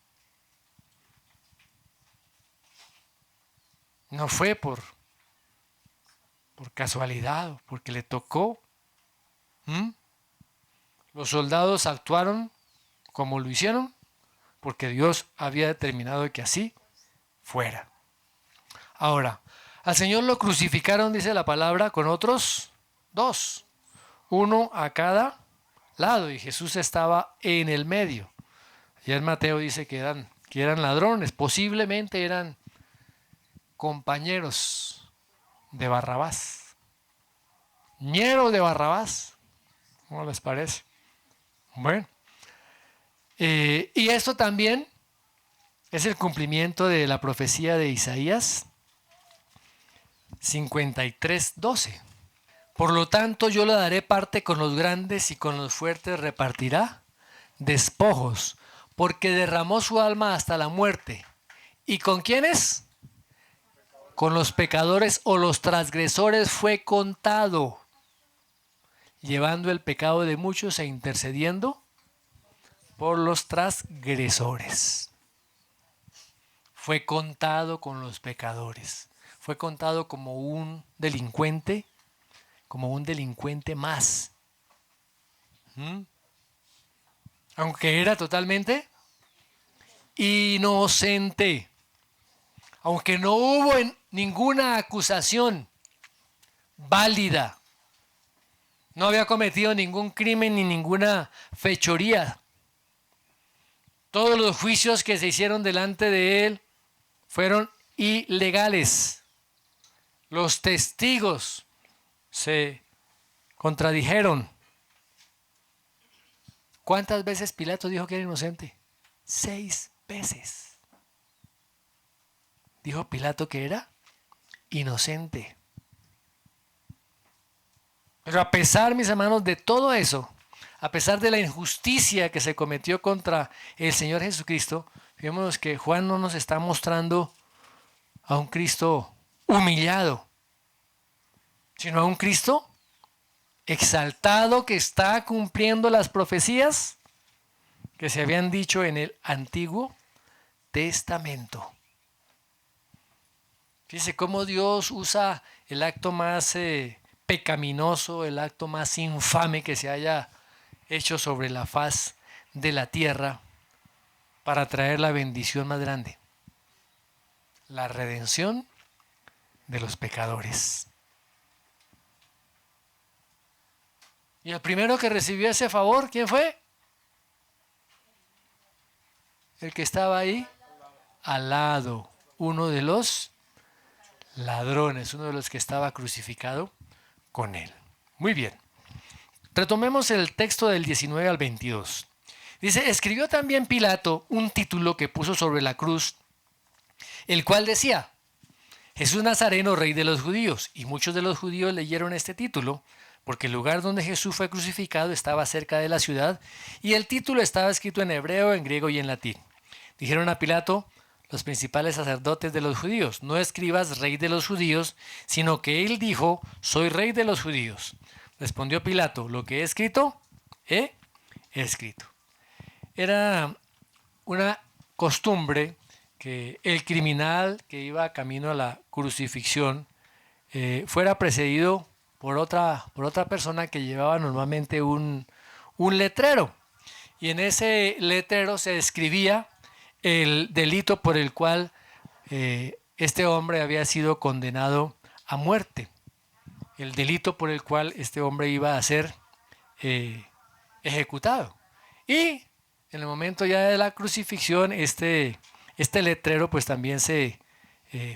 No fue por casualidad, porque le tocó. Los soldados actuaron como lo hicieron porque Dios había determinado que así fuera. Ahora, al Señor lo crucificaron, dice la palabra, con otros 2, uno a cada lado, y Jesús estaba en el medio. Ya en Mateo dice que eran ladrones, posiblemente eran compañeros de Barrabás, ñeros de Barrabás. ¿Cómo les parece? Bueno, y esto también es el cumplimiento de la profecía de Isaías 53:12. Por lo tanto, yo le daré parte con los grandes y con los fuertes repartirá despojos, porque derramó su alma hasta la muerte. ¿Y con quiénes? Con los pecadores o los transgresores fue contado, llevando el pecado de muchos e intercediendo por los transgresores. Fue contado con los pecadores. Fue contado como un delincuente más. Aunque era totalmente inocente. Aunque no hubo ninguna acusación válida. No había cometido ningún crimen ni ninguna fechoría. Todos los juicios que se hicieron delante de él fueron ilegales. Los testigos se contradijeron. ¿Cuántas veces Pilato dijo que era inocente? 6 veces. Dijo Pilato que era inocente. Pero a pesar, mis hermanos, de todo eso, a pesar de la injusticia que se cometió contra el Señor Jesucristo, vemos que Juan no nos está mostrando a un Cristo humillado, sino a un Cristo exaltado que está cumpliendo las profecías que se habían dicho en el Antiguo Testamento. Fíjese cómo Dios usa el acto más pecaminoso, el acto más infame que se haya hecho sobre la faz de la tierra para traer la bendición más grande, la redención de los pecadores. Y el primero que recibió ese favor, ¿quién fue? El que estaba ahí al lado, uno de los ladrones, uno de los que estaba crucificado con él. Muy bien. Retomemos el texto del 19 al 22. Dice, escribió también Pilato un título que puso sobre la cruz, el cual decía, Jesús Nazareno, rey de los judíos. Y muchos de los judíos leyeron este título, porque el lugar donde Jesús fue crucificado estaba cerca de la ciudad, y el título estaba escrito en hebreo, en griego y en latín. Dijeron a Pilato los principales sacerdotes de los judíos, no escribas rey de los judíos, sino que él dijo, soy rey de los judíos. Respondió Pilato, lo que he escrito, he escrito. Era una costumbre que el criminal que iba camino a la crucifixión fuera precedido por otra persona que llevaba normalmente un letrero. Y en ese letrero se escribía el delito por el cual este hombre había sido condenado a muerte. El delito por el cual este hombre iba a ser ejecutado. Y en el momento ya de la crucifixión, este letrero pues también se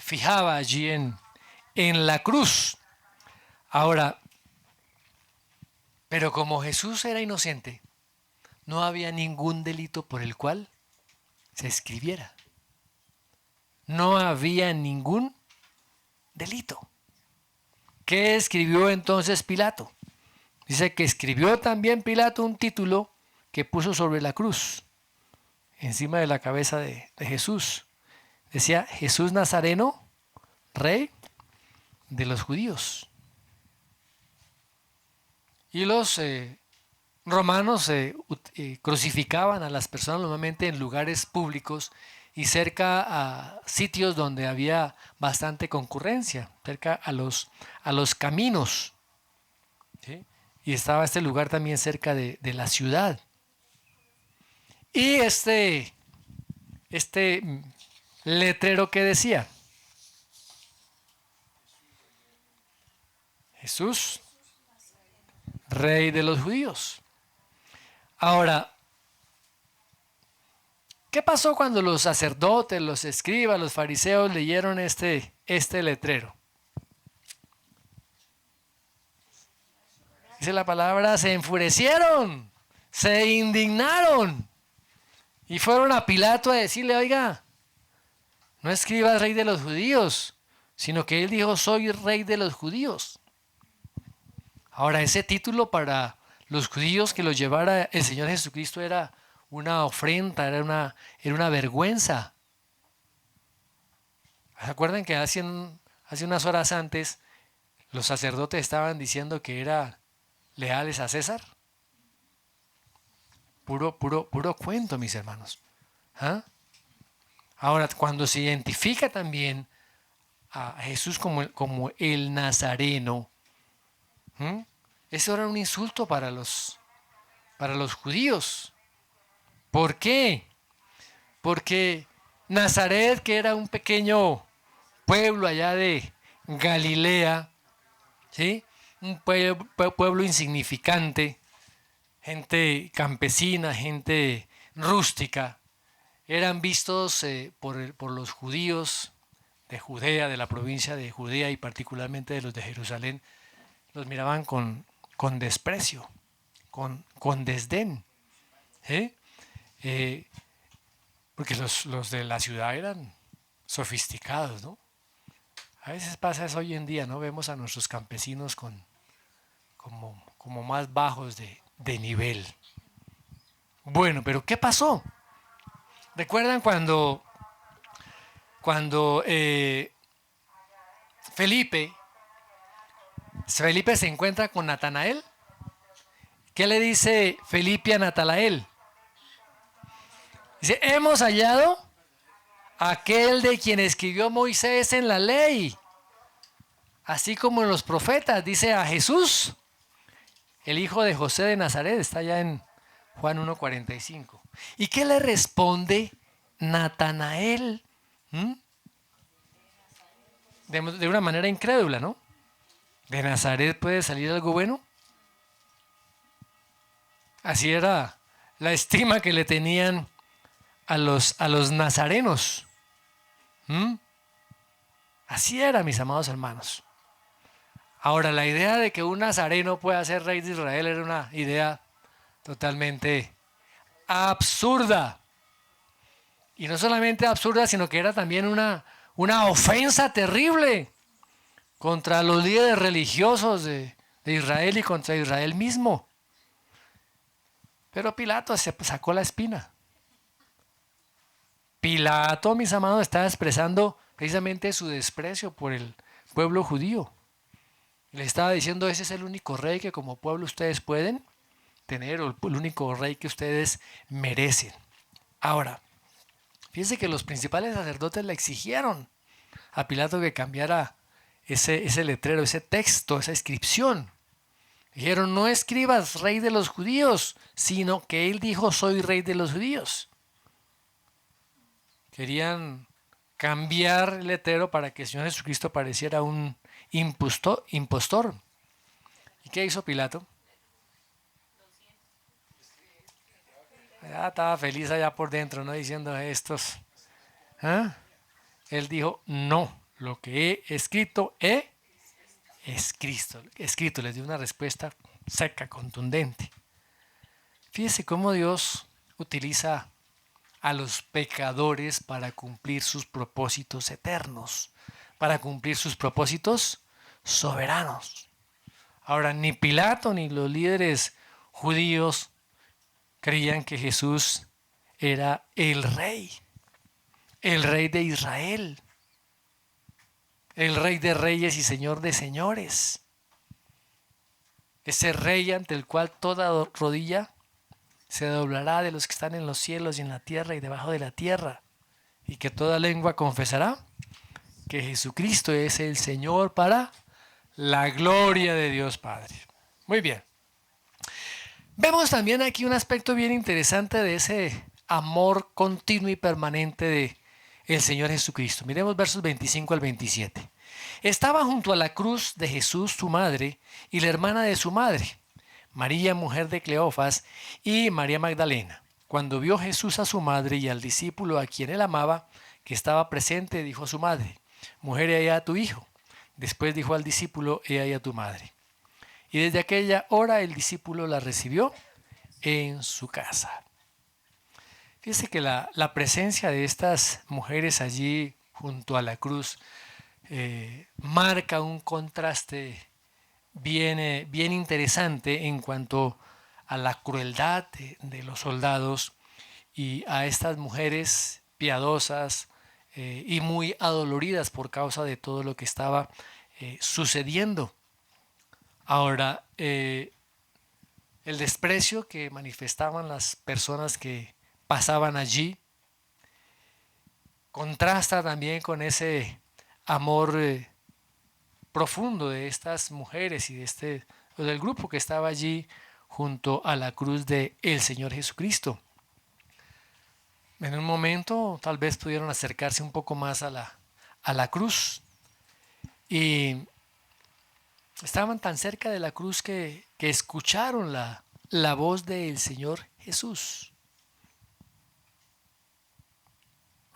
fijaba allí en la cruz. Ahora, pero como Jesús era inocente, no había ningún delito por el cual se escribiera. No había ningún delito. ¿Qué escribió entonces Pilato? Dice que escribió también Pilato un título que puso sobre la cruz, encima de la cabeza de Jesús. Decía, Jesús Nazareno, rey de los judíos. Y los romanos crucificaban a las personas normalmente en lugares públicos y cerca a sitios donde había bastante concurrencia, cerca a los caminos. ¿Sí? Y estaba este lugar también cerca de la ciudad. Y este letrero que decía, Jesús, rey de los judíos. Ahora, ¿qué pasó cuando los sacerdotes, los escribas, los fariseos leyeron este letrero? Dice la palabra, se enfurecieron, se indignaron y fueron a Pilato a decirle, oiga, no escribas rey de los judíos, sino que él dijo, soy rey de los judíos. Ahora, ese título para los judíos que lo llevara el Señor Jesucristo era una ofrenda, era una vergüenza. ¿Se acuerdan que hace unas horas antes los sacerdotes estaban diciendo que eran leales a César? Puro cuento, mis hermanos. ¿Ah? Ahora, cuando se identifica también a Jesús como el Nazareno, eso era un insulto para los judíos. ¿Por qué? Porque Nazaret, que era un pequeño pueblo allá de Galilea, ¿sí? Un pueblo insignificante, gente campesina, gente rústica, eran vistos por los judíos de Judea, de la provincia de Judea y particularmente de los de Jerusalén, los miraban con desprecio, con desdén. Porque los de la ciudad eran sofisticados, ¿no? A veces pasa eso hoy en día, ¿no? Vemos a nuestros campesinos como más bajos de de nivel. Bueno, pero ¿qué pasó? ¿Recuerdan cuando Felipe se encuentra con Natanael? ¿Qué le dice Felipe a Natanael? Dice, hemos hallado a aquel de quien escribió Moisés en la ley, así como en los profetas. Dice a Jesús, el hijo de José de Nazaret, está ya en Juan 1:45. ¿Y qué le responde Natanael? De una manera incrédula, ¿no? ¿De Nazaret puede salir algo bueno? Así era la estima que le tenían a los nazarenos. Así era, mis amados hermanos. Ahora, la idea de que un nazareno pueda ser rey de Israel era una idea totalmente absurda. Y no solamente absurda, sino que era también una ofensa terrible contra los líderes religiosos de Israel y contra Israel mismo. Pero Pilato se sacó la espina. Pilato, mis amados, estaba expresando precisamente su desprecio por el pueblo judío. Le estaba diciendo, ese es el único rey que como pueblo ustedes pueden tener, o el único rey que ustedes merecen. Ahora, fíjense que los principales sacerdotes le exigieron a Pilato que cambiara ese letrero, ese texto, esa inscripción. Dijeron, no escribas rey de los judíos, sino que él dijo, soy rey de los judíos. Querían cambiar el letrero para que el Señor Jesucristo pareciera un impostor. ¿Y qué hizo Pilato? Ya estaba feliz allá por dentro, ¿no? Diciendo estos. Él dijo, no, lo que he escrito es Cristo. Escrito, les dio una respuesta seca, contundente. Fíjese cómo Dios utiliza a los pecadores para cumplir sus propósitos eternos, para cumplir sus propósitos soberanos. Ahora, ni Pilato ni los líderes judíos creían que Jesús era el rey de Israel, el rey de reyes y señor de señores, ese rey ante el cual toda rodilla se doblará de los que están en los cielos y en la tierra y debajo de la tierra, y que toda lengua confesará que Jesucristo es el Señor para la gloria de Dios Padre. Muy bien. Vemos también aquí un aspecto bien interesante de ese amor continuo y permanente de el Señor Jesucristo. Miremos versos 25 al 27. Estaba junto a la cruz de Jesús su madre y la hermana de su madre, María, mujer de Cleofas, y María Magdalena. Cuando vio Jesús a su madre y al discípulo a quien él amaba, que estaba presente, dijo a su madre, mujer, he ahí a tu hijo. Después dijo al discípulo, he ahí a tu madre. Y desde aquella hora el discípulo la recibió en su casa. Fíjese que la presencia de estas mujeres allí junto a la cruz marca un contraste bien interesante en cuanto a la crueldad de los soldados y a estas mujeres piadosas y muy adoloridas por causa de todo lo que estaba sucediendo. Ahora, el desprecio que manifestaban las personas que pasaban allí contrasta también con ese amor profundo de estas mujeres y del grupo que estaba allí junto a la cruz de el Señor Jesucristo. En un momento tal vez pudieron acercarse un poco más a la cruz y estaban tan cerca de la cruz que escucharon la voz del Señor Jesús.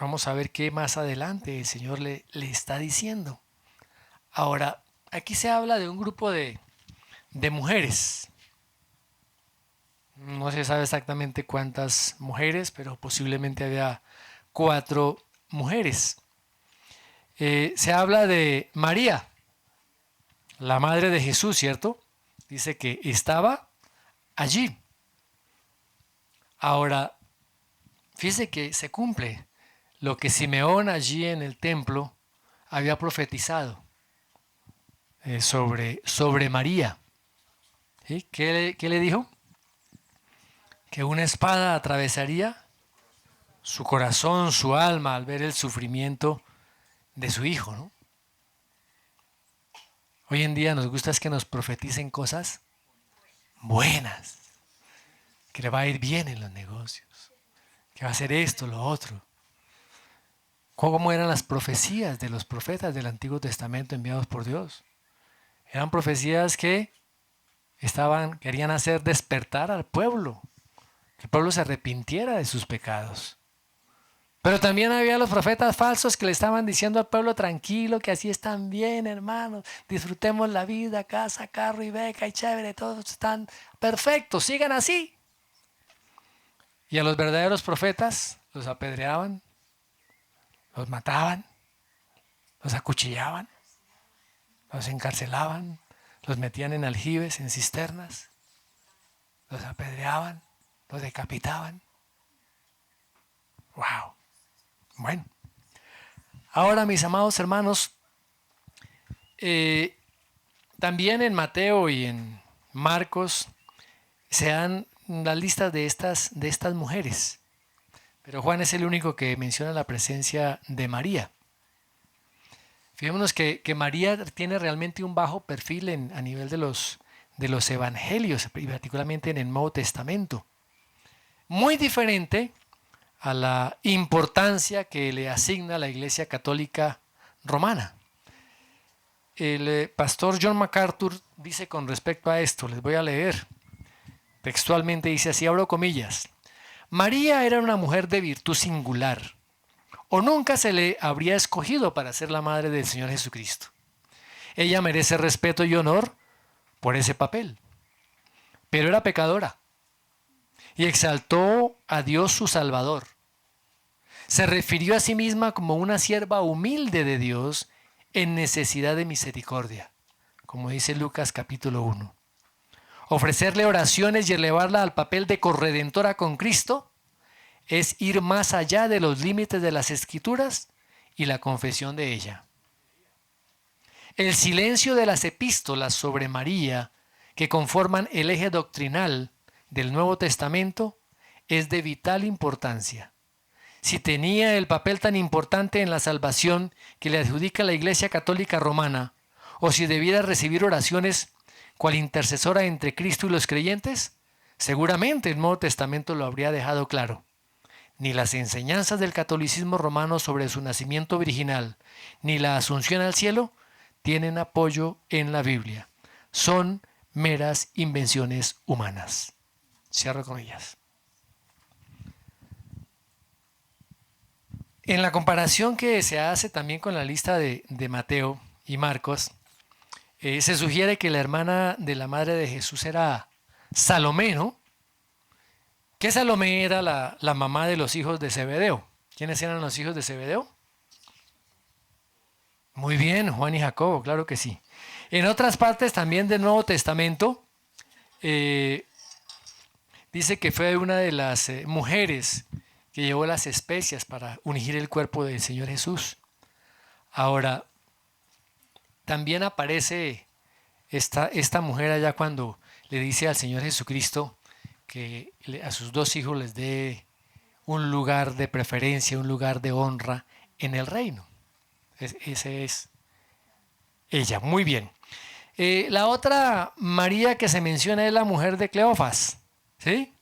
Vamos a ver qué más adelante el Señor le está diciendo. Ahora, aquí se habla de un grupo de mujeres. No se sabe exactamente cuántas mujeres, pero posiblemente había 4 mujeres. Se habla de María, la madre de Jesús, ¿cierto? Dice que estaba allí. Ahora, fíjese que se cumple lo que Simeón allí en el templo había profetizado sobre María. ¿Sí? ¿Qué le dijo? Que una espada atravesaría su corazón, su alma, al ver el sufrimiento de su hijo, ¿no? Hoy en día nos gusta es que nos profeticen cosas buenas, que le va a ir bien en los negocios, que va a hacer esto, lo otro. ¿Cómo eran las profecías de los profetas del Antiguo Testamento enviados por Dios? Eran profecías que querían hacer despertar al pueblo, que el pueblo se arrepintiera de sus pecados. Pero también había los profetas falsos que le estaban diciendo al pueblo tranquilo, que así están bien, hermanos, disfrutemos la vida, casa, carro y beca y chévere, todos están perfectos, sigan así. Y a los verdaderos profetas los apedreaban, los mataban, los acuchillaban, los encarcelaban, los metían en aljibes, en cisternas, los apedreaban, los decapitaban. ¡Wow! Bueno, ahora mis amados hermanos, también en Mateo y en Marcos se dan las listas de estas mujeres, pero Juan es el único que menciona la presencia de María. Fijémonos que María tiene realmente un bajo perfil a nivel de los evangelios, y particularmente en el Nuevo Testamento. Muy diferente a la importancia que le asigna la Iglesia Católica Romana. El pastor John MacArthur dice con respecto a esto, les voy a leer, textualmente dice así, abro comillas, María era una mujer de virtud singular, o nunca se le habría escogido para ser la madre del Señor Jesucristo. Ella merece respeto y honor por ese papel, pero era pecadora y exaltó a Dios su Salvador. Se refirió a sí misma como una sierva humilde de Dios en necesidad de misericordia, como dice Lucas capítulo 1. Ofrecerle oraciones y elevarla al papel de corredentora con Cristo es ir más allá de los límites de las Escrituras y la confesión de ella. El silencio de las epístolas sobre María, que conforman el eje doctrinal del Nuevo Testamento, es de vital importancia. Si tenía el papel tan importante en la salvación que le adjudica la Iglesia Católica Romana, o si debiera recibir oraciones cual intercesora entre Cristo y los creyentes, seguramente el Nuevo Testamento lo habría dejado claro. Ni las enseñanzas del catolicismo romano sobre su nacimiento virginal, ni la asunción al cielo, tienen apoyo en la Biblia. Son meras invenciones humanas. Cierro comillas. En la comparación que se hace también con la lista de Mateo y Marcos, se sugiere que la hermana de la madre de Jesús era Salomé, ¿no? Que Salomé era la mamá de los hijos de Zebedeo. ¿Quiénes eran los hijos de Zebedeo? Muy bien, Juan y Jacobo, claro que sí. En otras partes también del Nuevo Testamento, dice que fue una de las mujeres que llevó las especias para ungir el cuerpo del Señor Jesús. Ahora, también aparece esta mujer allá cuando le dice al Señor Jesucristo que a sus dos hijos les dé un lugar de preferencia, un lugar de honra en el reino. Ese es ella. Muy bien. La otra María que se menciona es la mujer de Cleofas, ¿sí?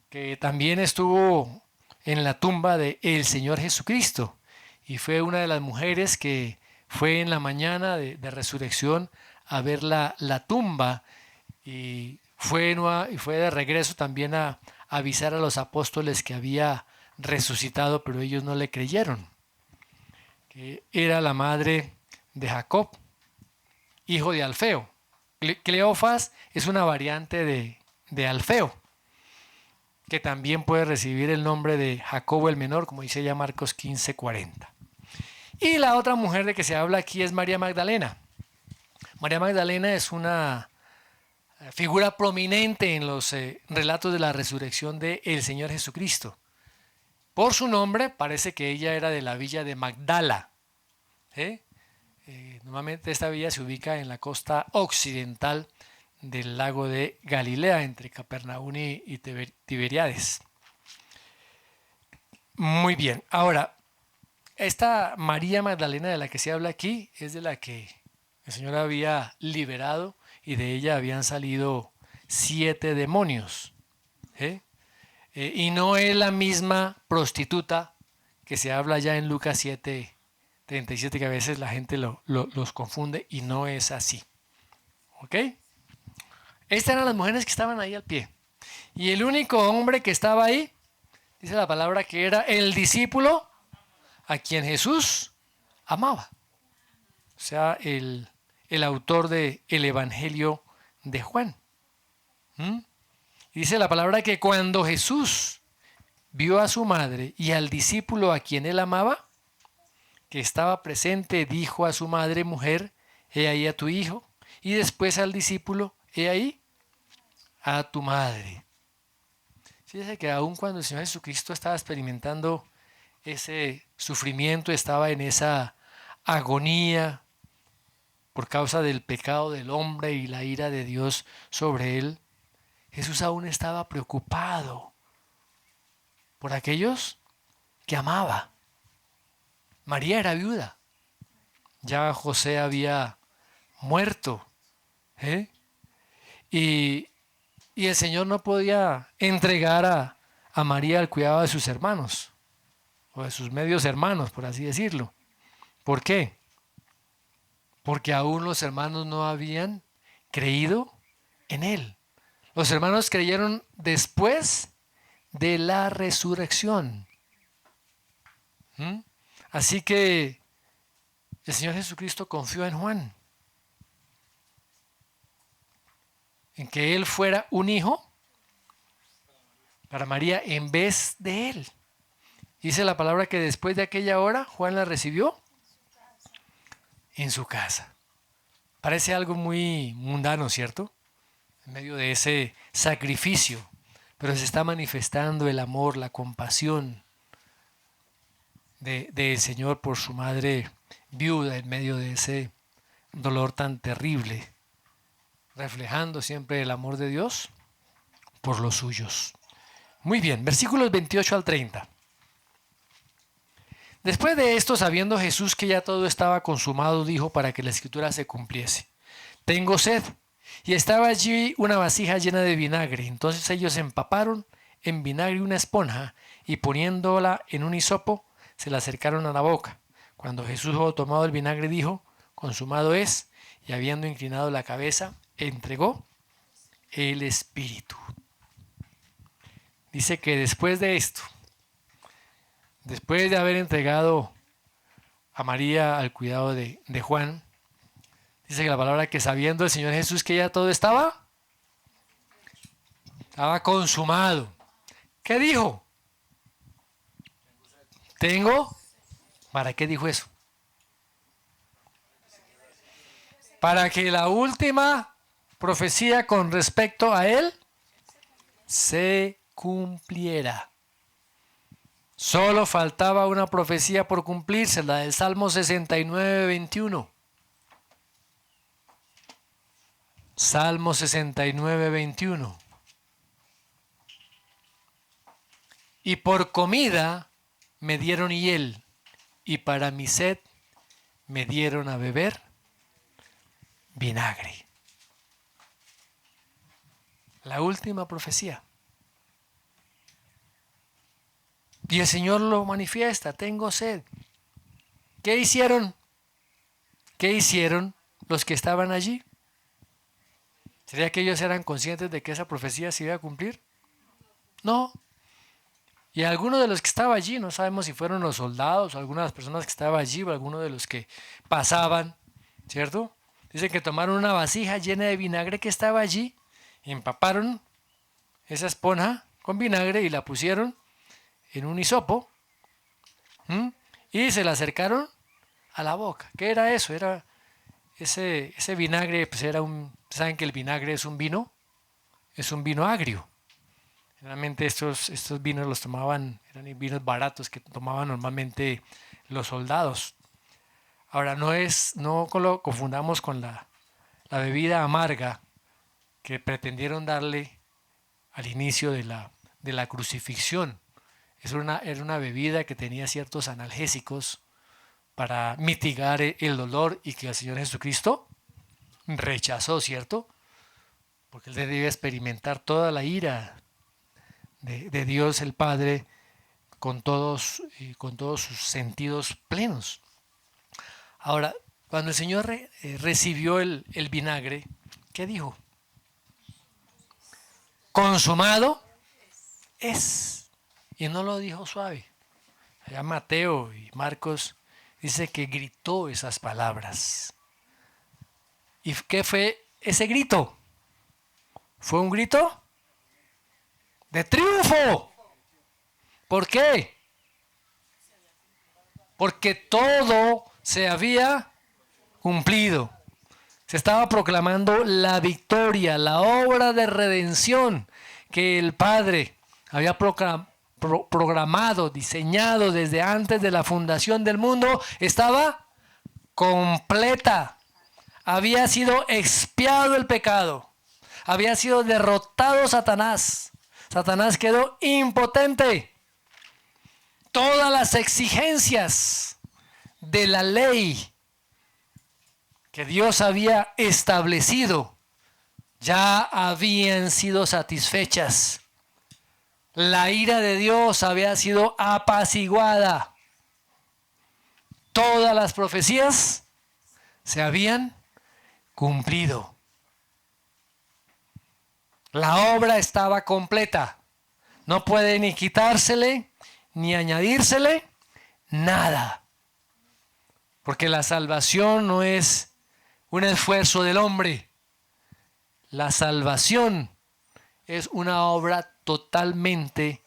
Que también estuvo en la tumba de el Señor Jesucristo y fue una de las mujeres que fue en la mañana de resurrección a ver la tumba y fue de regreso también a avisar a los apóstoles que había resucitado, pero ellos no le creyeron. Que era la madre de Jacob, hijo de Alfeo. Cleofas es una variante de Alfeo, que también puede recibir el nombre de Jacobo el Menor, como dice ya Marcos 15:40. Y la otra mujer de que se habla aquí es María Magdalena. María Magdalena es una figura prominente en los relatos de la resurrección del Señor Jesucristo. Por su nombre parece que ella era de la villa de Magdala. Normalmente esta villa se ubica en la costa occidental del lago de Galilea, entre Capernaum y Tiberíades. Muy bien, ahora, esta María Magdalena de la que se habla aquí es de la que el Señor había liberado y de ella habían salido 7 demonios. Y no es la misma prostituta que se habla ya en Lucas 7:37, que a veces la gente los confunde y no es así. ¿Ok? Estas eran las mujeres que estaban ahí al pie. Y el único hombre que estaba ahí, dice la palabra que era el discípulo a quien Jesús amaba. O sea, el autor del Evangelio de Juan. Dice la palabra que cuando Jesús vio a su madre y al discípulo a quien él amaba, que estaba presente, dijo a su madre: mujer, he ahí a tu hijo. Y después al discípulo: he ahí a tu madre. Fíjese que aun cuando el Señor Jesucristo estaba experimentando ese sufrimiento, estaba en esa agonía por causa del pecado del hombre y la ira de Dios sobre él, Jesús aún estaba preocupado por aquellos que amaba. María era viuda. Ya José había muerto. Y el Señor no podía entregar a María al cuidado de sus hermanos, o de sus medios hermanos, por así decirlo. ¿Por qué? Porque aún los hermanos no habían creído en Él. Los hermanos creyeron después de la resurrección. Así que el Señor Jesucristo confió en Juan, en que él fuera un hijo para María en vez de él. Dice la palabra que después de aquella hora Juan la recibió en su casa. Parece algo muy mundano, ¿cierto? En medio de ese sacrificio, pero se está manifestando el amor, la compasión del Señor por su madre viuda en medio de ese dolor tan terrible, reflejando siempre el amor de Dios por los suyos. Muy bien, versículos 28 al 30. Después de esto, sabiendo Jesús que ya todo estaba consumado, dijo para que la escritura se cumpliese: tengo sed. Y estaba allí una vasija llena de vinagre. Entonces ellos empaparon en vinagre una esponja y poniéndola en un hisopo, se la acercaron a la boca. Cuando Jesús hubo tomado el vinagre, dijo: consumado es. Y habiendo inclinado la cabeza, entregó el espíritu. Dice que después de esto, después de haber entregado a María al cuidado de Juan, dice que la palabra que sabiendo el Señor Jesús que ya todo estaba consumado. ¿Qué dijo? ¿Para qué dijo eso? Para que la última profecía con respecto a él se cumpliera. Solo faltaba una profecía por cumplirse, la del Salmo 69:21. Salmo 69:21. Y por comida me dieron hiel, y para mi sed me dieron a beber vinagre. La última profecía. Y el Señor lo manifiesta: tengo sed. ¿Qué hicieron? ¿Qué hicieron los que estaban allí? ¿Sería que ellos eran conscientes de que esa profecía se iba a cumplir? No. Y algunos de los que estaban allí, no sabemos si fueron los soldados o algunas personas que estaban allí o algunos de los que pasaban, ¿cierto? Dicen que tomaron una vasija llena de vinagre que estaba allí, empaparon esa esponja con vinagre y la pusieron en un hisopo y se la acercaron a la boca. ¿Qué era eso? Era ese vinagre, pues era saben que el vinagre es un vino es un vino agrio. Generalmente estos vinos los tomaban, eran vinos baratos que tomaban normalmente los soldados. Ahora no lo confundamos con la bebida amarga que pretendieron darle al inicio de la crucifixión. Era una bebida que tenía ciertos analgésicos para mitigar el dolor y que el Señor Jesucristo rechazó, ¿cierto? Porque él debía experimentar toda la ira de Dios el Padre con todos sus sentidos plenos. Ahora, cuando el Señor recibió el vinagre, ¿qué dijo? Consumado es. Y no lo dijo suave. Allá Mateo y Marcos dice que gritó esas palabras. ¿Y qué fue ese grito? ¿Fue un grito de triunfo? ¿Por qué? Porque todo se había cumplido. Se estaba proclamando la victoria, la obra de redención que el Padre había programado, diseñado desde antes de la fundación del mundo, estaba completa. Había sido expiado el pecado. Había sido derrotado Satanás. Satanás quedó impotente. Todas las exigencias de la ley que Dios había establecido ya habían sido satisfechas. La ira de Dios había sido apaciguada. Todas las profecías se habían cumplido. La obra estaba completa. No puede ni quitársele ni añadírsele nada. Porque la salvación no es un esfuerzo del hombre. La salvación es una obra totalmente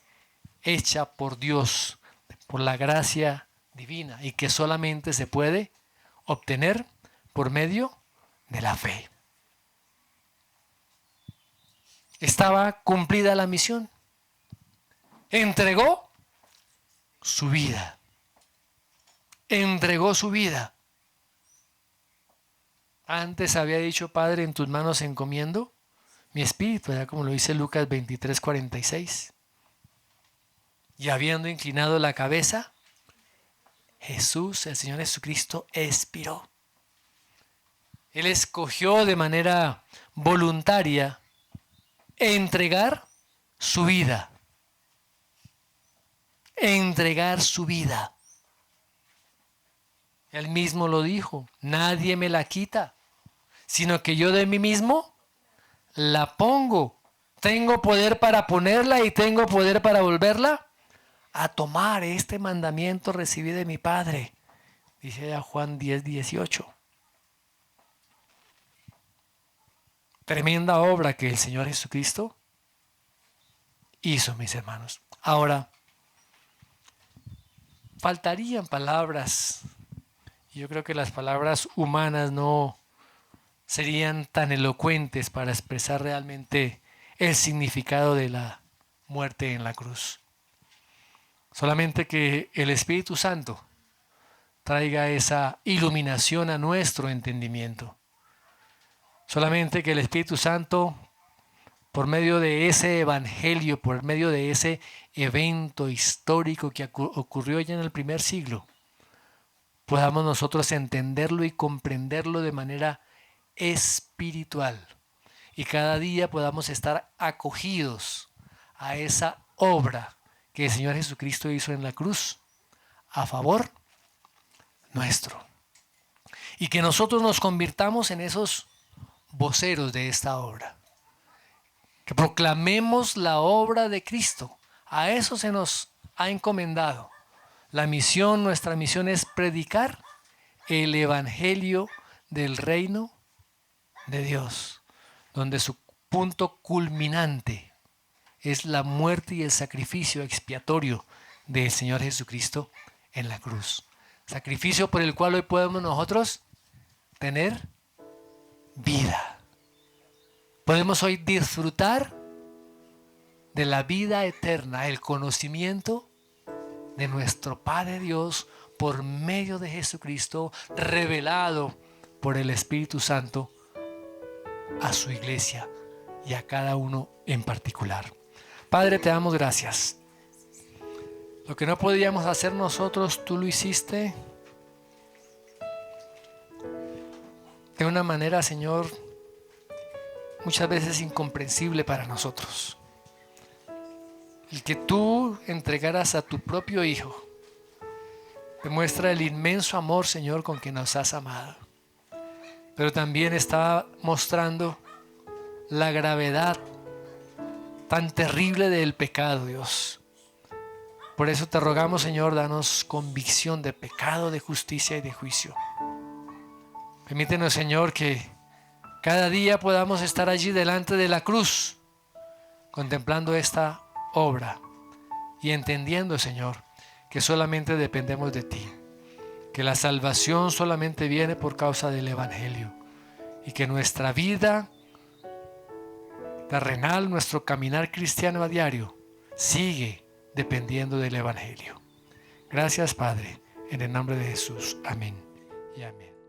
hecha por Dios, por la gracia divina, y que solamente se puede obtener por medio de la fe. Estaba cumplida la misión. Entregó su vida. Entregó su vida. Antes había dicho: Padre, en tus manos encomiendo mi espíritu, ya como lo dice Lucas 23:46. Y habiendo inclinado la cabeza, Jesús, el Señor Jesucristo, expiró. Él escogió de manera voluntaria entregar su vida. Entregar su vida. Él mismo lo dijo: nadie me la quita, sino que yo de mí mismo la pongo. Tengo poder para ponerla y tengo poder para volverla a tomar. Este mandamiento recibí de mi Padre, dice a Juan 10:18. Tremenda obra que el Señor Jesucristo hizo, mis hermanos. Ahora, faltarían palabras. Yo creo que las palabras humanas no serían tan elocuentes para expresar realmente el significado de la muerte en la cruz. Solamente que el Espíritu Santo traiga esa iluminación a nuestro entendimiento. Solamente que el Espíritu Santo, por medio de ese evangelio, por medio de ese evento histórico que ocurrió ya en el primer siglo, podamos nosotros entenderlo y comprenderlo de manera espiritual. Y cada día podamos estar acogidos a esa obra que el Señor Jesucristo hizo en la cruz a favor nuestro. Y que nosotros nos convirtamos en esos voceros de esta obra. Que proclamemos la obra de Cristo. A eso se nos ha encomendado. Nuestra misión es predicar el evangelio del reino de Dios, donde su punto culminante es la muerte y el sacrificio expiatorio del Señor Jesucristo en la cruz. Sacrificio por el cual hoy podemos nosotros tener vida. Podemos hoy disfrutar de la vida eterna, el conocimiento de nuestro Padre Dios por medio de Jesucristo, revelado por el Espíritu Santo a su iglesia y a cada uno en particular. Padre, te damos gracias. Lo que no podíamos hacer nosotros, tú lo hiciste de una manera, Señor, muchas veces incomprensible para nosotros. El que tú entregaras a tu propio Hijo demuestra el inmenso amor, Señor, con que nos has amado. Pero también está mostrando la gravedad tan terrible del pecado, Dios. Por eso te rogamos, Señor, danos convicción de pecado, de justicia y de juicio. Permítenos, Señor, que cada día podamos estar allí delante de la cruz, contemplando esta obra y entendiendo, Señor, que solamente dependemos de ti, que la salvación solamente viene por causa del Evangelio y que nuestra vida terrenal, nuestro caminar cristiano a diario, sigue dependiendo del Evangelio. Gracias, Padre, en el nombre de Jesús. Amén y amén.